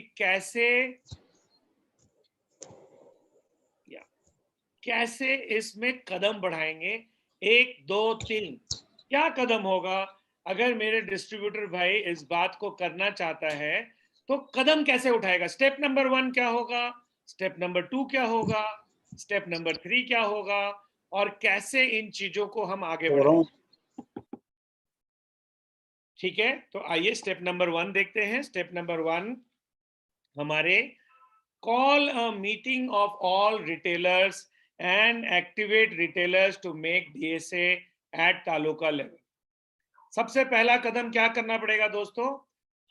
[SPEAKER 8] कैसे इसमें कदम बढ़ाएंगे। 1 2 3 क्या कदम होगा अगर मेरे डिस्ट्रीब्यूटर भाई इस बात को करना चाहता है, तो कदम कैसे उठाएगा? स्टेप नंबर 1 क्या होगा, स्टेप नंबर 2 क्या होगा, स्टेप नंबर 3 क्या होगा, और कैसे इन चीजों को हम आगे बढ़ाएंगे। ठीक है, तो आइए स्टेप नंबर 1 देखते हैं। स्टेप नंबर 1 हमारे call a meeting of all retailers and activate retailers to make DSA at taluka level. सबसे पहला कदम क्या करना पड़ेगा दोस्तों?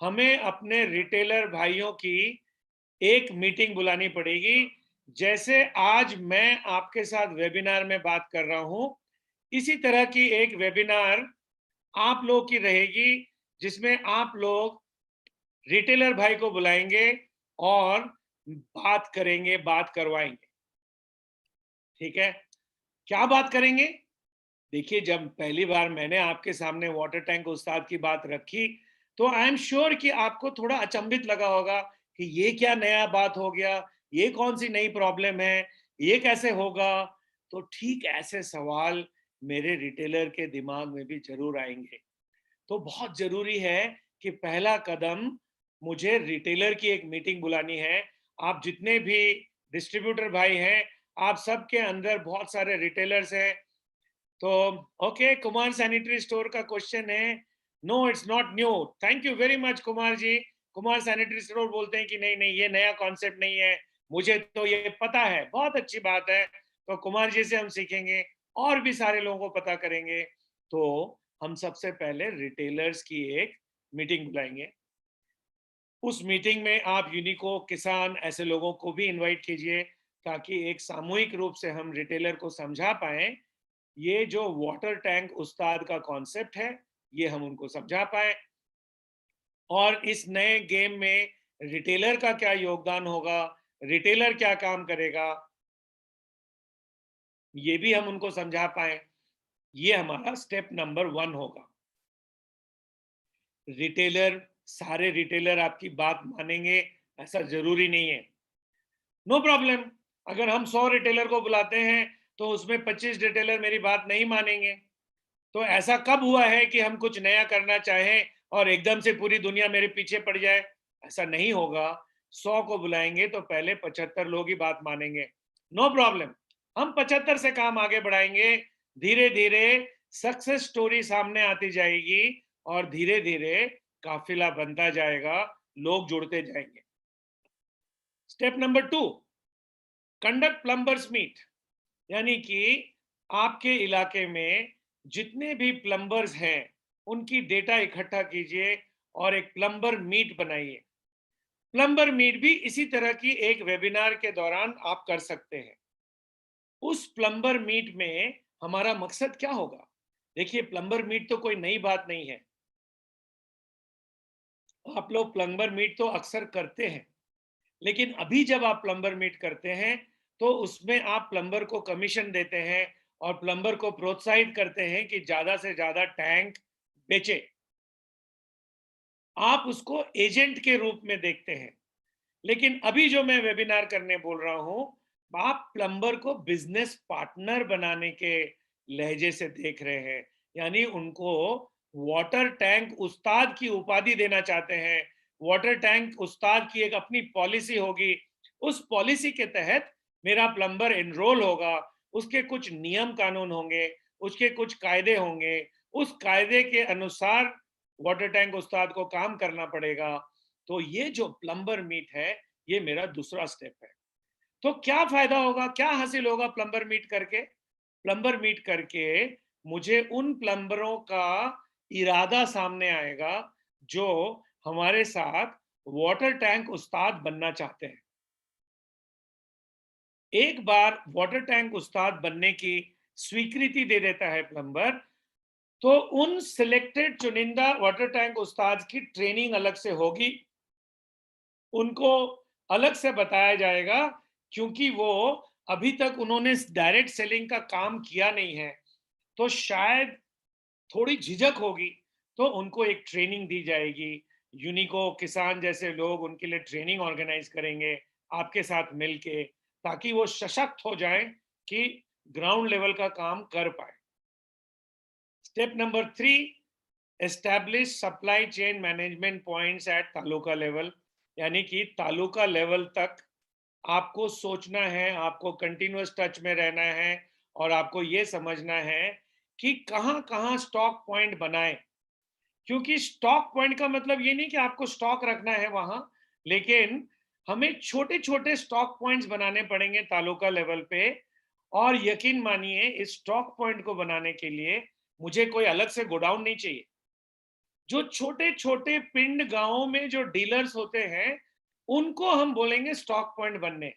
[SPEAKER 8] हमें अपने रिटेलर भाइयों की एक मीटिंग बुलानी पड़ेगी। जैसे आज मैं आपके साथ वेबिनार में बात कर रहा हूं, इसी तरह की एक वेबिनार आप लोग की रहेगी, जिसमें आप लोग रिटेलर भाई को बुलाएंगे और बात करेंगे, बात करवाएंगे। ठीक है, क्या बात करेंगे? देखिए, जब पहली बार मैंने आपके सामने वाटर टैंक उस्ताद की बात रखी, तो आई एम श्योर कि आपको थोड़ा अचंभित लगा होगा कि ये क्या नया बात हो गया, ये कौन सी नई प्रॉब्लम है, ये कैसे होगा? तो ठीक ऐसे सवाल मेरे रिटेलर के दिमाग में भी जरूर आएंगे। तो बहुत जरूरी है कि पहला कदम मुझे रिटेलर की एक मीटिंग बुलानी है। आप जितने भी डिस्ट्रीब्यूटर भाई हैं, आप सबके अंदर बहुत सारे रिटेलर्स हैं। तो ओके, कुमार सैनिटरी स्टोर का क्वेश्चन है, no it's not new. Thank you very much Kumar ji. Kumar sanitary store बोलते हैं कि नहीं नहीं, ये नया कॉन्सेप्ट नहीं है, मुझे तो ये पता है। बहुत अच्छी बात है, तो कुमार जी से हम सीखेंगे। और भी सारे लोगों को पता करेंगे, तो हम सबसे पहले रिटेलर्स की एक मीटिंग बुलाएंगे। उस मीटिंग में आप यूनिको, किसान, ऐसे लोगों को भी इनवाइट कीजिए, ताकि एक सामूहिक रूप से हम रिटेलर को समझा पाए, ये जो वाटर टैंक उस्ताद का कॉन्सेप्ट है, ये हम उनको समझा पाए, और इस नए गेम में रिटेलर का क्या योगदान होगा, रिटेलर क्या काम करेगा, ये भी हम उनको समझा पाए। ये हमारा स्टेप नंबर 1 होगा। रिटेलर, सारे रिटेलर आपकी बात मानेंगे ऐसा जरूरी नहीं है। नो प्रॉब्लम, अगर हम 100 रिटेलर को बुलाते हैं तो उसमें 25 रिटेलर मेरी बात नहीं मानेंगे। तो ऐसा कब हुआ है कि हम कुछ नया करना चाहें और एकदम से पूरी दुनिया मेरे पीछे पड़ जाए? ऐसा नहीं होगा। 100 को बुलाएंगे तो पहले 75 लोग ही बात मानेंगे। नो प्रॉब्लम, हम 75 से काम आगे बढ़ाएंगे। धीरे धीरे सक्सेस स्टोरी सामने आती जाएगी और धीरे धीरे काफिला बनता जाएगा, लोग जुड़ते जाएंगे। Step number 2, conduct plumbers meet, यानी कि आपके इलाके में जितने भी प्लम्बर्स हैं उनकी डेटा इकट्ठा कीजिए और एक प्लम्बर मीट बनाइए। प्लम्बर मीट भी इसी तरह की एक वेबिनार के दौरान आप कर सकते हैं। उस प्लम्बर मीट में हमारा मकसद क्या होगा? देखिए, प्लम्बर मीट तो कोई नई बात नहीं है। आप लोग प्लम्बर मीट तो अक्सर करते हैं, लेकिन अभी जब आप प्लम्बर मीट करते हैं तो उसमें आप प्लम्बर को कमीशन देते हैं और प्लम्बर को प्रोत्साहित करते हैं कि ज्यादा से ज्यादा टैंक बेचे। आप उसको एजेंट के रूप में देखते हैं। लेकिन अभी जो मैं वेबिनार करने बोल रहा हूं, आप प्लम्बर को बिजनेस पार्टनर बनाने के लहजे से देख रहे हैं, यानी उनको वाटर टैंक उस्ताद की उपाधि देना चाहते हैं। वाटर टैंक उस्ताद की एक अपनी पॉलिसी होगी, उस पॉलिसी के तहत मेरा प्लम्बर एनरोल होगा, उसके कुछ नियम कानून होंगे, उसके कुछ कायदे होंगे, उस कायदे के अनुसार वाटर टैंक उस्ताद को काम करना पड़ेगा। तो ये जो प्लम्बर मीट है, ये मेरा दूसरा स्टेप है। तो क्या फायदा होगा, क्या हासिल होगा प्लम्बर मीट करके? प्लम्बर मीट करके मुझे उन प्लम्बरों का इरादा सामने आएगा जो हमारे साथ वाटर टैंक उस्ताद बनना चाहते हैं। एक बार वाटर टैंक उस्ताद बनने की स्वीकृति दे देता है प्लम्बर, तो उन सिलेक्टेड चुनिंदा वाटर टैंक उस्ताद की ट्रेनिंग अलग से होगी, उनको अलग से बताया जाएगा, क्योंकि वो अभी तक उन्होंने डायरेक्ट सेलिंग का काम किया नहीं है, तो शायद थोड़ी झिझक होगी, तो उनको एक ट्रेनिंग दी जाएगी। यूनिको, किसान जैसे लोग उनके लिए ट्रेनिंग ऑर्गेनाइज करेंगे आपके साथ मिलके, ताकि वो सशक्त हो जाएं कि ग्राउंड लेवल का काम कर पाए। Step number 3, establish supply chain management points at taluka level, यानी कि तालुका लेवल तक आपको सोचना है, आपको कंटिन्यूअस टच में रहना है और आपको ये समझना है कि कहां कहां स्टॉक पॉइंट बनाएं। क्योंकि स्टॉक पॉइंट का मतलब ये नहीं कि आपको स्टॉक रखना है वहां, लेकिन हमें छोटे छोटे स्टॉक पॉइंट्स बनाने पड़ेंगे तालुका लेवल पे। और यकीन मानिए, इस स्टॉक पॉइंट को बनाने के लिए मुझे कोई अलग से गोडाउन नहीं चाहिए। जो छोटे छोटे पिंड गांवों में जो डीलर्स होते हैं, उनको हम बोलेंगे स्टॉक पॉइंट बनने।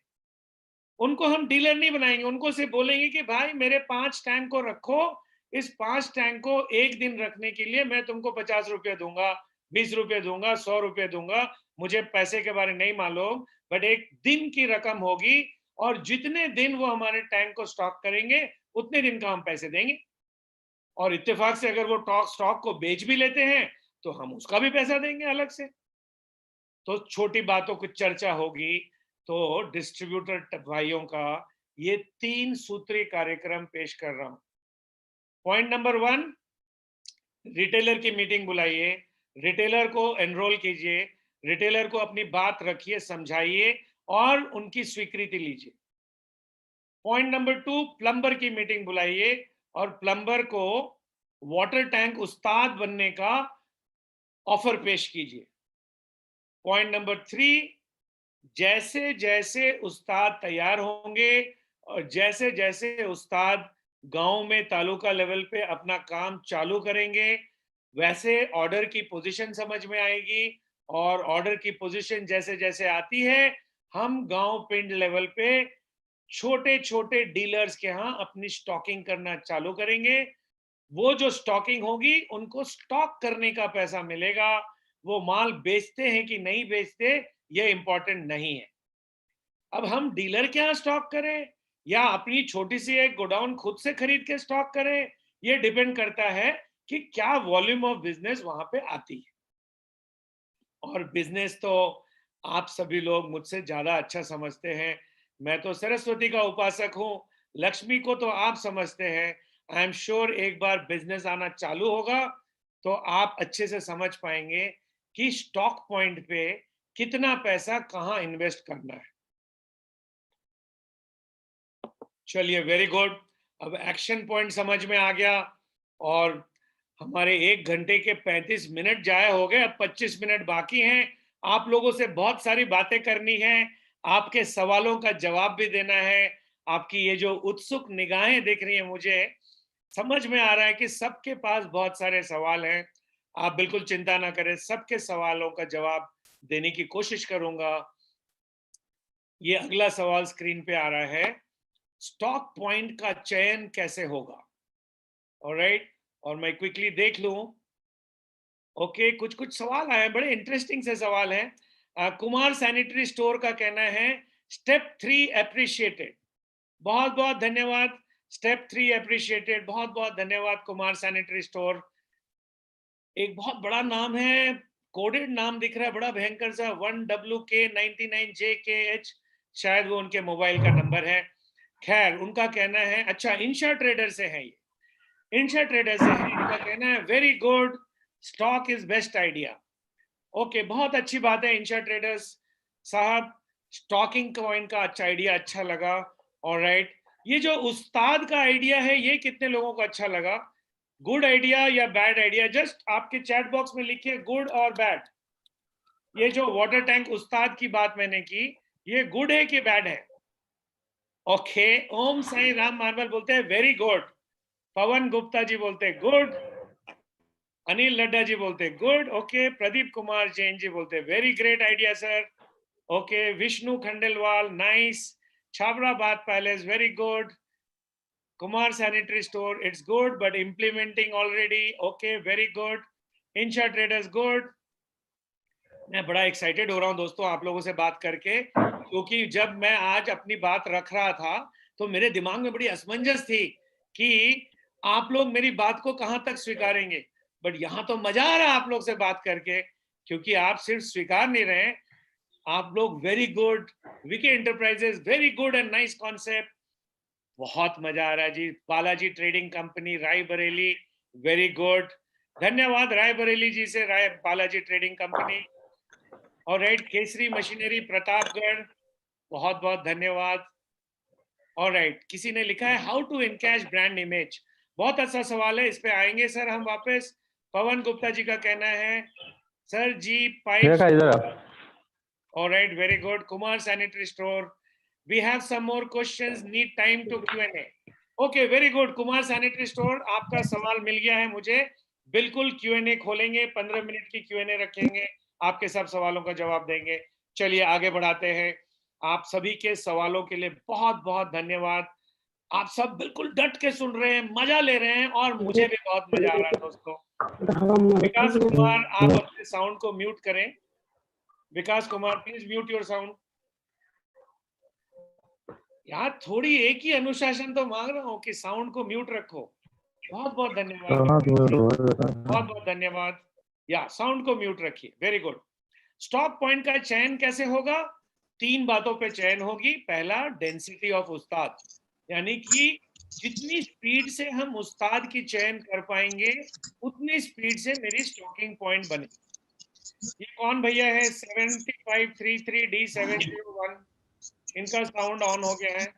[SPEAKER 8] उनको हम डीलर नहीं बनाएंगे, उनको सिर्फ बोलेंगे कि भाई मेरे 5 टैंक को रखो, इस 5 टैंक को एक दिन रखने के लिए मैं तुमको 50 रुपये दूंगा, 20 रुपये दूंगा, 100 रुपये दूंगा, मुझे पैसे के बारे में नहीं मालूम, बट एक दिन की रकम होगी और जितने दिन वो हमारे टैंक को स्टॉक करेंगे उतने दिन का हम पैसे देंगे। और इत्तेफाक से अगर वो स्टॉक को बेच भी लेते हैं तो हम उसका भी पैसा देंगे अलग से। तो छोटी बातों की चर्चा होगी। तो डिस्ट्रीब्यूटर भाइयों का ये 3 सूत्री कार्यक्रम पेश कर रहा हूं। पॉइंट नंबर 1, रिटेलर की मीटिंग बुलाइए, रिटेलर को एनरोल कीजिए, रिटेलर को अपनी बात रखिए, समझाइए और उनकी स्वीकृति लीजिए। पॉइंट नंबर 2, प्लम्बर की मीटिंग बुलाइए और प्लम्बर को वाटर टैंक उस्ताद बनने का ऑफर पेश कीजिए। पॉइंट नंबर 3, जैसे जैसे उस्ताद तैयार होंगे और जैसे जैसे उस्ताद गांव में तालुका लेवल पे अपना काम चालू करेंगे, वैसे ऑर्डर की पोजीशन समझ में आएगी और ऑर्डर की पोजीशन जैसे जैसे आती है हम गांव पिंड लेवल पे छोटे छोटे डीलर्स के यहाँ अपनी स्टॉकिंग करना चालू करेंगे। वो जो स्टॉकिंग होगी उनको स्टॉक करने का पैसा मिलेगा, वो माल बेचते हैं कि नहीं बेचते ये इंपॉर्टेंट नहीं है। अब हम डीलर के यहाँ स्टॉक करें या अपनी छोटी सी एक गोडाउन खुद से खरीद के स्टॉक करें, ये डिपेंड करता है कि क्या वॉल्यूम ऑफ बिजनेस वहां पे आती है। और बिजनेस तो आप सभी लोग मुझसे ज्यादा अच्छा समझते हैं, मैं तो सरस्वती का उपासक हूं, लक्ष्मी को तो आप समझते हैं। आई एम श्योर एक बार बिजनेस आना चालू होगा तो आप अच्छे से समझ पाएंगे कि स्टॉक पॉइंट पे कितना पैसा कहां इन्वेस्ट करना है। चलिए, वेरी गुड। अब एक्शन पॉइंट समझ में आ गया और हमारे 1 घंटे के 35 मिनट जाए हो गए, अब 25 मिनट बाकी हैं। आप लोगों से बहुत सारी बातें करनी है, आपके सवालों का जवाब भी देना है। आपकी ये जो उत्सुक निगाहें दिख रही हैं, मुझे समझ में आ रहा है कि सबके पास बहुत सारे सवाल हैं। आप बिल्कुल चिंता ना करें, सबके सवालों का जवाब देने की कोशिश करूंगा। ये अगला सवाल स्क्रीन पे आ रहा है, स्टॉक पॉइंट का चयन कैसे होगा? ऑलराइट, और मैं क्विकली देख लूं। ओके, कुछ कुछ सवाल आए, बड़े इंटरेस्टिंग से सवाल हैं। कुमार सैनिटरी स्टोर का कहना है स्टेप 3 एप्रिशिएटेड। बहुत बहुत धन्यवाद। स्टेप 3 एप्रिशिएटेड, बहुत बहुत धन्यवाद कुमार सैनिटरी स्टोर। एक बहुत बड़ा नाम है, कोडेड नाम दिख रहा है, बड़ा भयंकर सा, 1WK99JKH, शायद वो उनके मोबाइल का नंबर है। खैर, उनका कहना है, अच्छा इंशा ट्रेडर से है, ये इंशा ट्रेडर से है, इनका कहना है very good, stock is best idea. Okay, बहुत अच्छी बात है इंशा ट्रेडर्स साहब, स्टॉकिंग पॉइंट का अच्छा आइडिया अच्छा लगा। ऑलराइट, ये जो उस्ताद का आइडिया है ये कितने लोगों को अच्छा लगा? गुड आइडिया या बैड आइडिया? जस्ट आपके चैट बॉक्स में लिखिए गुड और बैड। ये जो वाटर टैंक उस्ताद की बात मैंने की, ये गुड है कि बैड है? ओके, ओम साई राम मार्बल बोलते हैं वेरी गुड, पवन गुप्ता जी बोलते हैं गुड, अनिल लड्डा जी बोलते हैं गुड, ओके, प्रदीप कुमार जैन जी बोलते हैं very great idea sir, okay, Vishnu Khandelwal nice, छाबराबाद palace very good, Kumar sanitary store it's good but implementing already, okay very good, Insha traders good. मैं बड़ा एक्साइटेड हो रहा हूं दोस्तों आप लोगों से बात करके, क्योंकि जब मैं आज अपनी बात रख रहा था तो मेरे दिमाग में बड़ी असमंजस थी कि आप लोग मेरी बात को कहां तक स्वीकारेंगे। बट यहां तो मजा आ रहा है आप लोग से बात करके, क्योंकि आप सिर्फ स्वीकार नहीं रहे, आप लोग very good, VK enterprises very good and nice concept, बहुत मजा आ रहा है जी। Balaji trading company Raebareli very good, धन्यवाद रायबरेली जी से, बालाजी ट्रेडिंग कंपनी। और राइट, केसरी मशीनरी प्रतापगढ़, बहुत बहुत धन्यवाद। और राइट, किसी ने लिखा है how to encash brand image, बहुत अच्छा सवाल है, इस पे आएंगे सर हम वापस। पवन गुप्ता जी का कहना है sir ji pipe, all right, very good. Kumar Sanitary Store, we have some more questions, need time to Q&A. Okay, very good. Kumar Sanitary Store, आपका सवाल मिल गया है मुझे, बिल्कुल Q&A खोलेंगे, 15 मिनट की Q&A रखेंगे, आपके सब सवालों का जवाब देंगे। चलिए आगे बढ़ाते हैं। आप सभी के सवालों के लिए बहुत बहुत धन्यवाद। आप सब बिल्कुल डट के सुन रहे हैं, मजा ले रहे हैं और मुझे भी बहुत मजा आ रहा है दोस्तों। विकास कुमार, आप अपने साउंड को म्यूट करें। Vikas Kumar please mute your sound. यार थोड़ी एक ही अनुशासन तो मांग रहा हूँ कि साउंड को म्यूट रखो। बहुत बहुत धन्यवाद, बहुत बहुत धन्यवाद। या साउंड को म्यूट रखिए, वेरी गुड। स्टॉक पॉइंट का चयन कैसे होगा? 3 बातों पे चयन होगी। पहला, डेंसिटी ऑफ उस्ताद, यानी कि जितनी स्पीड से हम उस्ताद की चयन कर पाएंगे उतनी स्पीड से मेरी स्टॉकिंग पॉइंट बनेगी। ये कौन भैया है? 7533D701, इनका साउंड ऑन हो गया है।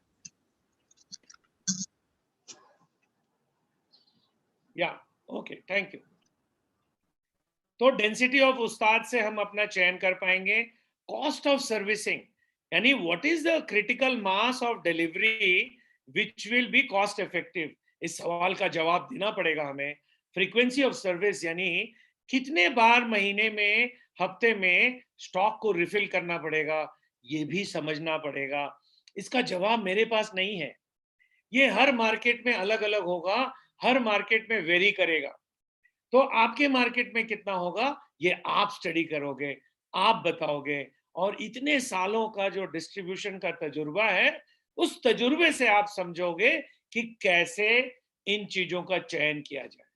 [SPEAKER 8] या ओके, थैंक यू। तो डेंसिटी ऑफ उस्ताद से हम अपना चयन कर पाएंगे। कॉस्ट ऑफ सर्विसिंग, यानी what is the critical mass of delivery which will be cost effective, इस सवाल का जवाब देना पड़ेगा हमें। फ्रीक्वेंसी ऑफ सर्विस यानी कितने बार महीने में, हफ्ते में स्टॉक को रिफिल करना पड़ेगा, ये भी समझना पड़ेगा। इसका जवाब मेरे पास नहीं है। ये हर मार्केट में अलग अलग होगा, हर मार्केट में वेरी करेगा। तो आपके मार्केट में कितना होगा ये आप स्टडी करोगे, आप बताओगे, और इतने सालों का जो डिस्ट्रीब्यूशन का तजुर्बा है, उस तजुर्बे से आप समझोगे कि कैसे इन चीजों का चयन किया जाए।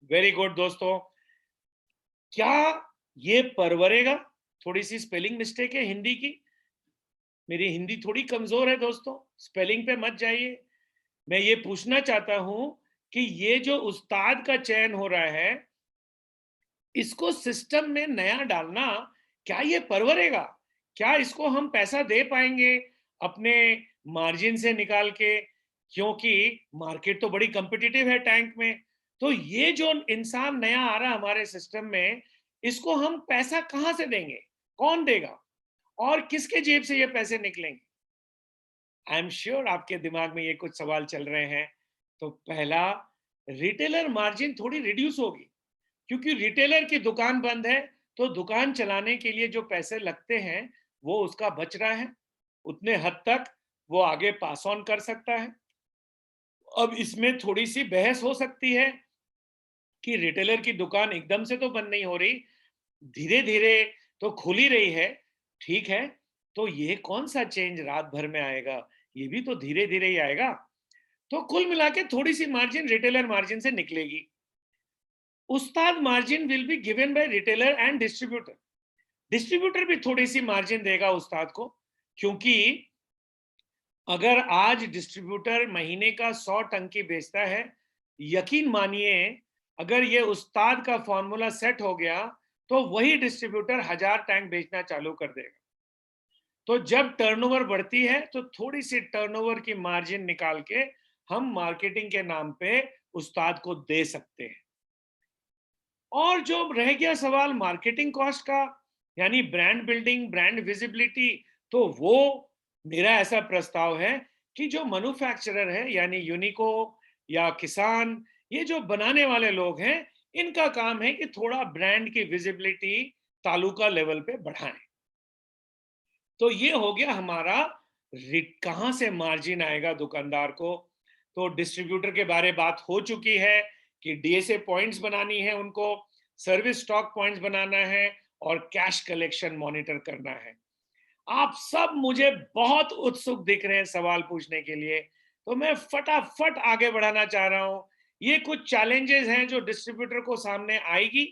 [SPEAKER 8] वेरी गुड दोस्तों, क्या ये परवरेगा? थोड़ी सी स्पेलिंग मिस्टेक है हिंदी की, मेरी हिंदी थोड़ी कमजोर है दोस्तों, स्पेलिंग पे मत जाइए। मैं ये पूछना चाहता हूं कि ये जो उस्ताद का चयन हो रहा है, इसको सिस्टम में नया डालना, क्या ये परवरेगा? क्या इसको हम पैसा दे पाएंगे अपने मार्जिन से निकाल के? क्योंकि मार्केट तो बड़ी कॉम्पिटिटिव है टैंक में। तो ये जो इंसान नया आ रहा है हमारे सिस्टम में, इसको हम पैसा कहां से देंगे? कौन देगा? और किसके जेब से ये पैसे निकलेंगे? आई एम श्योर आपके दिमाग में ये कुछ सवाल चल रहे हैं। तो पहला, रिटेलर मार्जिन थोड़ी रिड्यूस होगी, क्योंकि रिटेलर की दुकान बंद है, तो दुकान चलाने के लिए जो पैसे लगते हैं वो उसका बच रहा है, उतने हद तक वो आगे पास ऑन कर सकता है। अब इसमें थोड़ी सी बहस हो सकती है कि रिटेलर की दुकान एकदम से तो बंद नहीं हो रही, धीरे धीरे तो खुल ही रही है, ठीक है, तो ये कौन सा चेंज रात भर में आएगा? ये भी तो धीरे धीरे ही आएगा। तो कुल मिला के थोड़ी सी मार्जिन रिटेलर मार्जिन से निकलेगी। उस्ताद margin will be given by retailer and distributor. Distributor भी थोड़ी सी मार्जिन देगा उस्ताद को, क्योंकि अगर आज डिस्ट्रीब्यूटर महीने का 100 टंकी बेचता है, यकीन मानिए अगर ये उस्ताद का फॉर्मूला सेट हो गया तो वही डिस्ट्रीब्यूटर 1000 टैंक बेचना चालू कर देगा। तो जब टर्नओवर बढ़ती है तो थोड़ी सी टर्नओवर की मार्जिन निकाल के हम मार्केटिंग के नाम पे उस्ताद को दे सकते हैं। और जो रह गया सवाल मार्केटिंग कॉस्ट का, यानी ब्रांड बिल्डिंग, ब्रांड विजिबिलिटी, तो वो मेरा ऐसा प्रस्ताव है कि जो मैन्युफैक्चरर है, यानी यूनिको या किसान, ये जो बनाने वाले लोग हैं, इनका काम है कि थोड़ा ब्रांड की विजिबिलिटी तालुका लेवल पे बढ़ाएं। तो ये हो गया हमारा कहां से मार्जिन आएगा दुकानदार को। तो डिस्ट्रीब्यूटर के बारे बात हो चुकी है कि डीएसए पॉइंट्स बनानी है, उनको सर्विस स्टॉक पॉइंट्स बनाना है और कैश कलेक्शन मॉनिटर करना है। आप सब मुझे बहुत उत्सुक दिख रहे हैं सवाल पूछने के लिए, तो मैं फटाफट आगे बढ़ाना चाह रहा हूं। ये कुछ चैलेंजेस हैं जो डिस्ट्रीब्यूटर को सामने आएगी,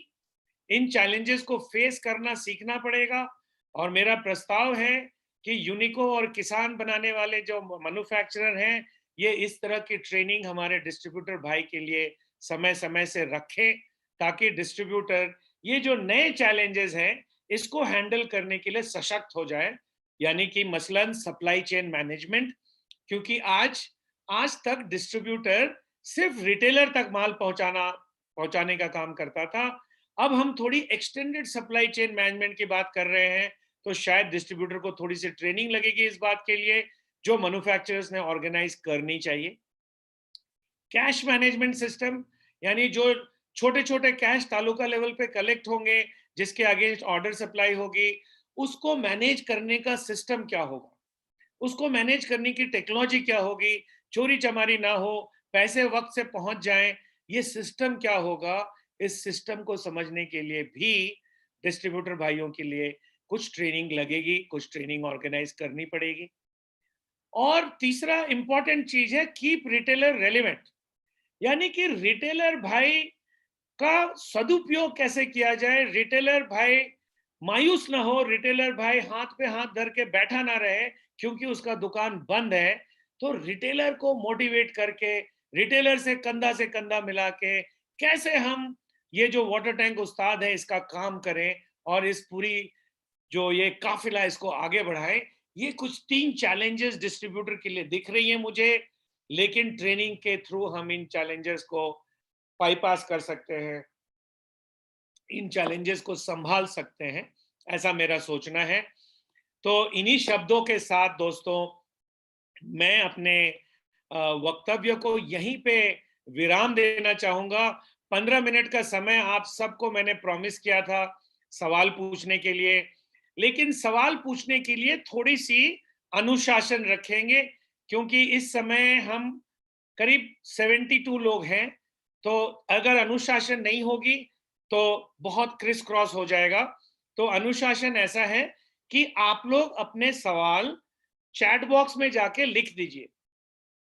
[SPEAKER 8] इन चैलेंजेस को फेस करना सीखना पड़ेगा। और मेरा प्रस्ताव है कि यूनिको और किसान बनाने वाले जो मैन्युफैक्चरर हैं, ये इस तरह की ट्रेनिंग हमारे डिस्ट्रीब्यूटर भाई के लिए समय समय से रखें, ताकि डिस्ट्रीब्यूटर ये जो नए चैलेंजेस हैं इसको हैंडल करने के लिए सशक्त हो जाए। यानी कि मसलन सप्लाई चेन मैनेजमेंट, क्योंकि आज तक डिस्ट्रीब्यूटर सिर्फ रिटेलर तक माल पहुंचाने का काम करता था। अब हम थोड़ी एक्सटेंडेड सप्लाई चेन मैनेजमेंट की बात कर रहे हैं, तो शायद डिस्ट्रीब्यूटर को थोड़ी सी ट्रेनिंग लगेगी इस बात के लिए, जो मैन्युफैक्चरर्स ने ऑर्गेनाइज करनी चाहिए। कैश मैनेजमेंट सिस्टम, यानी जो छोटे छोटे कैश तालुका लेवल पे कलेक्ट होंगे, जिसके अगेंस्ट ऑर्डर सप्लाई होगी, उसको मैनेज करने का सिस्टम क्या होगा, उसको मैनेज करने की टेक्नोलॉजी क्या होगी, चोरी चमारी ना हो, पैसे वक्त से पहुंच जाएं, ये सिस्टम क्या होगा। इस सिस्टम को समझने के लिए भी डिस्ट्रीब्यूटर भाइयों के लिए कुछ ट्रेनिंग लगेगी, कुछ ट्रेनिंग ऑर्गेनाइज करनी पड़ेगी। और तीसरा इंपॉर्टेंट चीज है कीप रिटेलर रेलेवेंट, यानी कि रिटेलर भाई का सदुपयोग कैसे किया जाए, रिटेलर भाई मायूस ना हो, रिटेलर भाई हाथ पे हाथ धर के बैठा ना रहे क्योंकि उसका दुकान बंद है। तो रिटेलर को मोटिवेट करके, रिटेलर से कंधा मिला के कैसे हम ये जो वाटर टैंक उस्ताद है इसका काम करें और इस पूरी जो ये काफिला इसको आगे बढ़ाएं। ये कुछ 3 चैलेंजेस डिस्ट्रीब्यूटर के लिए दिख रही है मुझे, लेकिन ट्रेनिंग के थ्रू हम इन चैलेंजेस को बाईपास कर सकते हैं, इन चैलेंजेस को संभाल सकते हैं, ऐसा मेरा सोचना है। तो इन्हीं शब्दों के साथ दोस्तों मैं अपने वक्तव्य को यहीं पे विराम देना चाहूंगा। 15 मिनट का समय आप सबको मैंने प्रॉमिस किया था सवाल पूछने के लिए, लेकिन सवाल पूछने के लिए थोड़ी सी अनुशासन रखेंगे, क्योंकि इस समय हम करीब 72 लोग हैं, तो अगर अनुशासन नहीं होगी तो बहुत क्रिस क्रॉस हो जाएगा। तो अनुशासन ऐसा है कि आप लोग अपने सवाल चैट बॉक्स में जाके लिख दीजिए,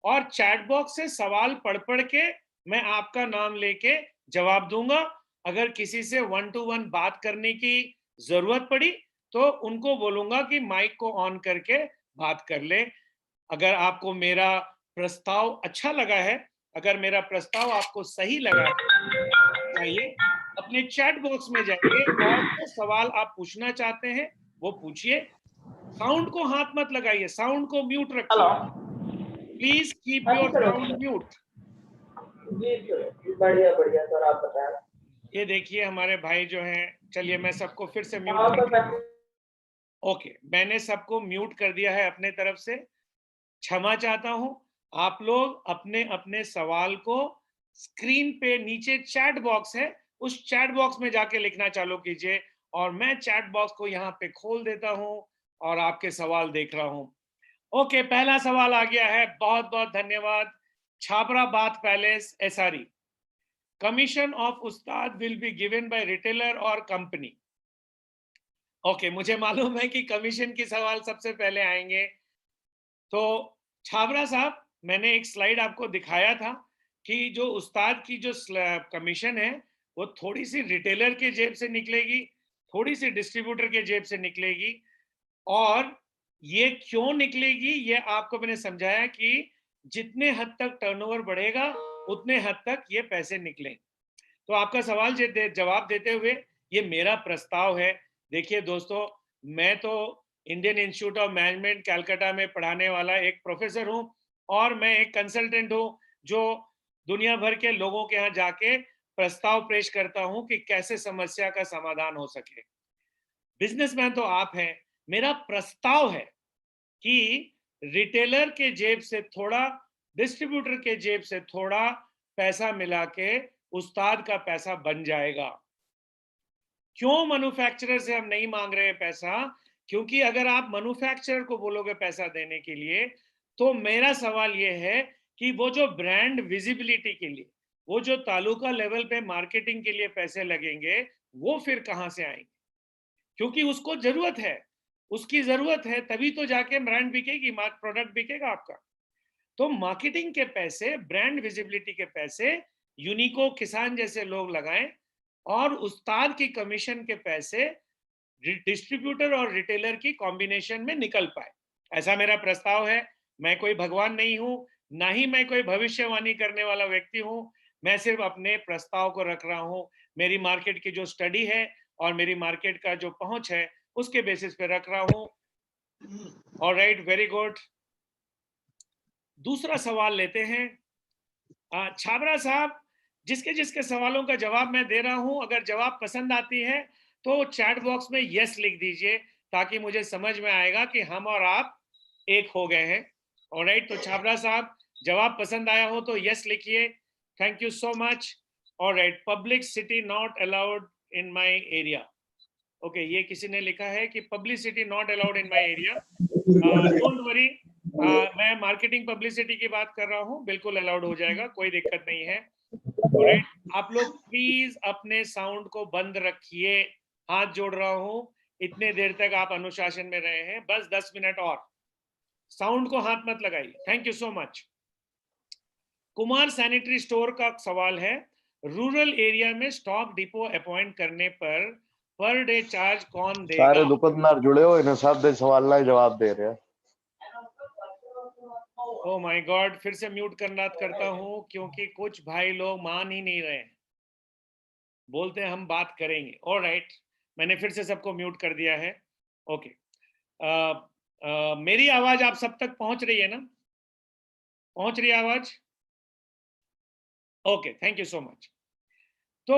[SPEAKER 8] और चैट बॉक्स से सवाल पढ़ के मैं आपका नाम लेके जवाब दूंगा। अगर किसी से 1 to 1 बात करने की जरूरत पड़ी तो उनको बोलूंगा कि माइक को ऑन करके बात कर ले। अगर आपको मेरा प्रस्ताव अच्छा लगा है, अगर मेरा प्रस्ताव आपको सही लगा है, चाहिए अपने चैट बॉक्स में जाइए और जो सवाल आप पूछना चाहते हैं वो पूछिए। साउंड को हाथ मत लगाइए, साउंड को म्यूट रखिए। Please keep your sound mute.
[SPEAKER 9] जी बढ़िया बढ़िया सर, आप बताएं।
[SPEAKER 8] ये देखिए हमारे भाई जो हैं, चलिए मैं सबको फिर से म्यूट कर, ओके, मैंने सबको म्यूट कर दिया है अपने तरफ से। क्षमा चाहता हूं। आप लोग अपने अपने सवाल को स्क्रीन पे नीचे चैट बॉक्स है, उस चैट बॉक्स में जाके लिखना चालू कीजिए, और मैं चैट बॉक्स को यहाँ पे खोल देता हूं और आपके सवाल देख रहा हूं। ओके, पहला सवाल आ गया है, बहुत बहुत धन्यवाद। Chhabra bath palace SRE, commission of Ustad will be given by retailer और कंपनी। ओके, मुझे मालूम है कि कमीशन की सवाल सबसे पहले आएंगे। तो छाबरा साहब, मैंने एक स्लाइड आपको दिखाया था कि जो उस्ताद की जो कमीशन है वो थोड़ी सी रिटेलर के जेब से निकलेगी, थोड़ी सी डिस्ट्रीब्यूटर के जेब से निकलेगी। और ये क्यों निकलेगी ये आपको मैंने समझाया कि जितने हद तक टर्नओवर बढ़ेगा उतने हद तक ये पैसे निकलेंगे। तो आपका सवाल जवाब देते हुए ये मेरा प्रस्ताव है। देखिए दोस्तों, मैं तो Indian institute of management Calcutta में पढ़ाने वाला एक प्रोफेसर हूं, और मैं एक कंसल्टेंट हूं जो दुनिया भर के लोगों के यहाँ जाके प्रस्ताव पेश करता हूं कि कैसे समस्या का समाधान हो सके। बिजनेसमैन तो आप हैं, मेरा प्रस्ताव है कि रिटेलर के जेब से थोड़ा, डिस्ट्रीब्यूटर के जेब से थोड़ा पैसा मिला के उस्ताद का पैसा बन जाएगा। क्यों मैन्युफैक्चरर से हम नहीं मांग रहे पैसा? क्योंकि अगर आप मैन्युफैक्चरर को बोलोगे पैसा देने के लिए, तो मेरा सवाल यह है कि वो जो ब्रांड विजिबिलिटी के लिए, वो जो तालुका लेवल पे मार्केटिंग के लिए पैसे लगेंगे, वो फिर कहां से आएंगे? क्योंकि उसको जरूरत है, उसकी जरूरत है, तभी तो जाके ब्रांड बिकेगी, प्रोडक्ट बिकेगा आपका। तो मार्केटिंग के पैसे, ब्रांड विजिबिलिटी के पैसे यूनिको, किसान जैसे लोग लगाएं, और उस्ताद की कमीशन के पैसे डिस्ट्रीब्यूटर और रिटेलर की कॉम्बिनेशन में निकल पाए। ऐसा मेरा प्रस्ताव है। मैं कोई भगवान नहीं हूं, ना ही मैं कोई भविष्यवाणी करने वाला व्यक्ति हूं। मैं सिर्फ अपने प्रस्ताव को रख रहा हूं, मेरी मार्केट की जो स्टडी है और मेरी मार्केट का जो पहुंच है उसके बेसिस पे रख रहा हूं। Alright, very good. दूसरा सवाल लेते हैं। छाबरा साहब, जिसके जिसके सवालों का जवाब मैं दे रहा हूं, अगर जवाब पसंद आती है तो चैट बॉक्स में यस लिख दीजिए, ताकि मुझे समझ में आएगा कि हम और आप एक हो गए हैं। ऑलराइट, तो छाबरा साहब, जवाब पसंद आया हो तो यस लिखिए। Thank you so much. Alright, public city not allowed in my area. Okay, ये किसी ने लिखा है कि publicity not allowed in my area. Don't worry, मैं मार्केटिंग पब्लिसिटी की बात कर रहा हूँ, बिल्कुल अलाउड हो जाएगा, कोई दिक्कत नहीं है। ऑलराइट, आप लोग प्लीज अपने साउंड को बंद रखिए, हाथ जोड़ रहा हूं। इतने देर तक आप अनुशासन में रहे हैं, बस 10 मिनट और साउंड को हाथ मत लगाइए। Thank you so much. Kumar sanitary store का सवाल है, रूरल एरिया में स्टॉक डिपो अपॉइंट करने पर डे चार्ज कौन देगा?
[SPEAKER 6] सारे दुकानदार जुड़े हो, इन्हें सब दे सवाल ना जवाब दे रहे हैं।
[SPEAKER 8] ओह माय गॉड, फिर से म्यूट करता हूं, क्योंकि कुछ भाई लोग मान ही नहीं रहे, बोलते हैं हम बात करेंगे। ऑलराइट, मैंने फिर से सबको म्यूट कर दिया है। ओके, मेरी आवाज आप सब तक पहुंच रही है ना? पहुंच रही है आवाज? Okay, thank you so much. तो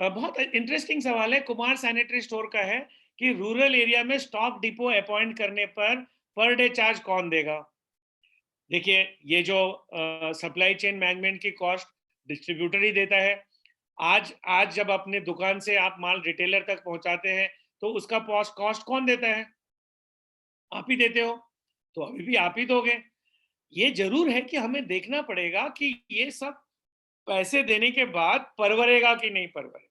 [SPEAKER 8] बहुत इंटरेस्टिंग सवाल है, कुमार सैनिटरी स्टोर का है कि रूरल एरिया में स्टॉक डिपो अपॉइंट करने पर डे चार्ज कौन देगा? देखिए, ये जो सप्लाई चेन मैनेजमेंट की कॉस्ट डिस्ट्रीब्यूटर ही देता है। आज जब अपने दुकान से आप माल रिटेलर तक पहुंचाते हैं तो उसका कॉस्ट कौन देता है? आप ही देते हो, तो अभी भी आप ही दोगे। ये जरूर है कि हमें देखना पड़ेगा कि ये सब पैसे देने के बाद परवरेगा कि नहीं परवरेगा।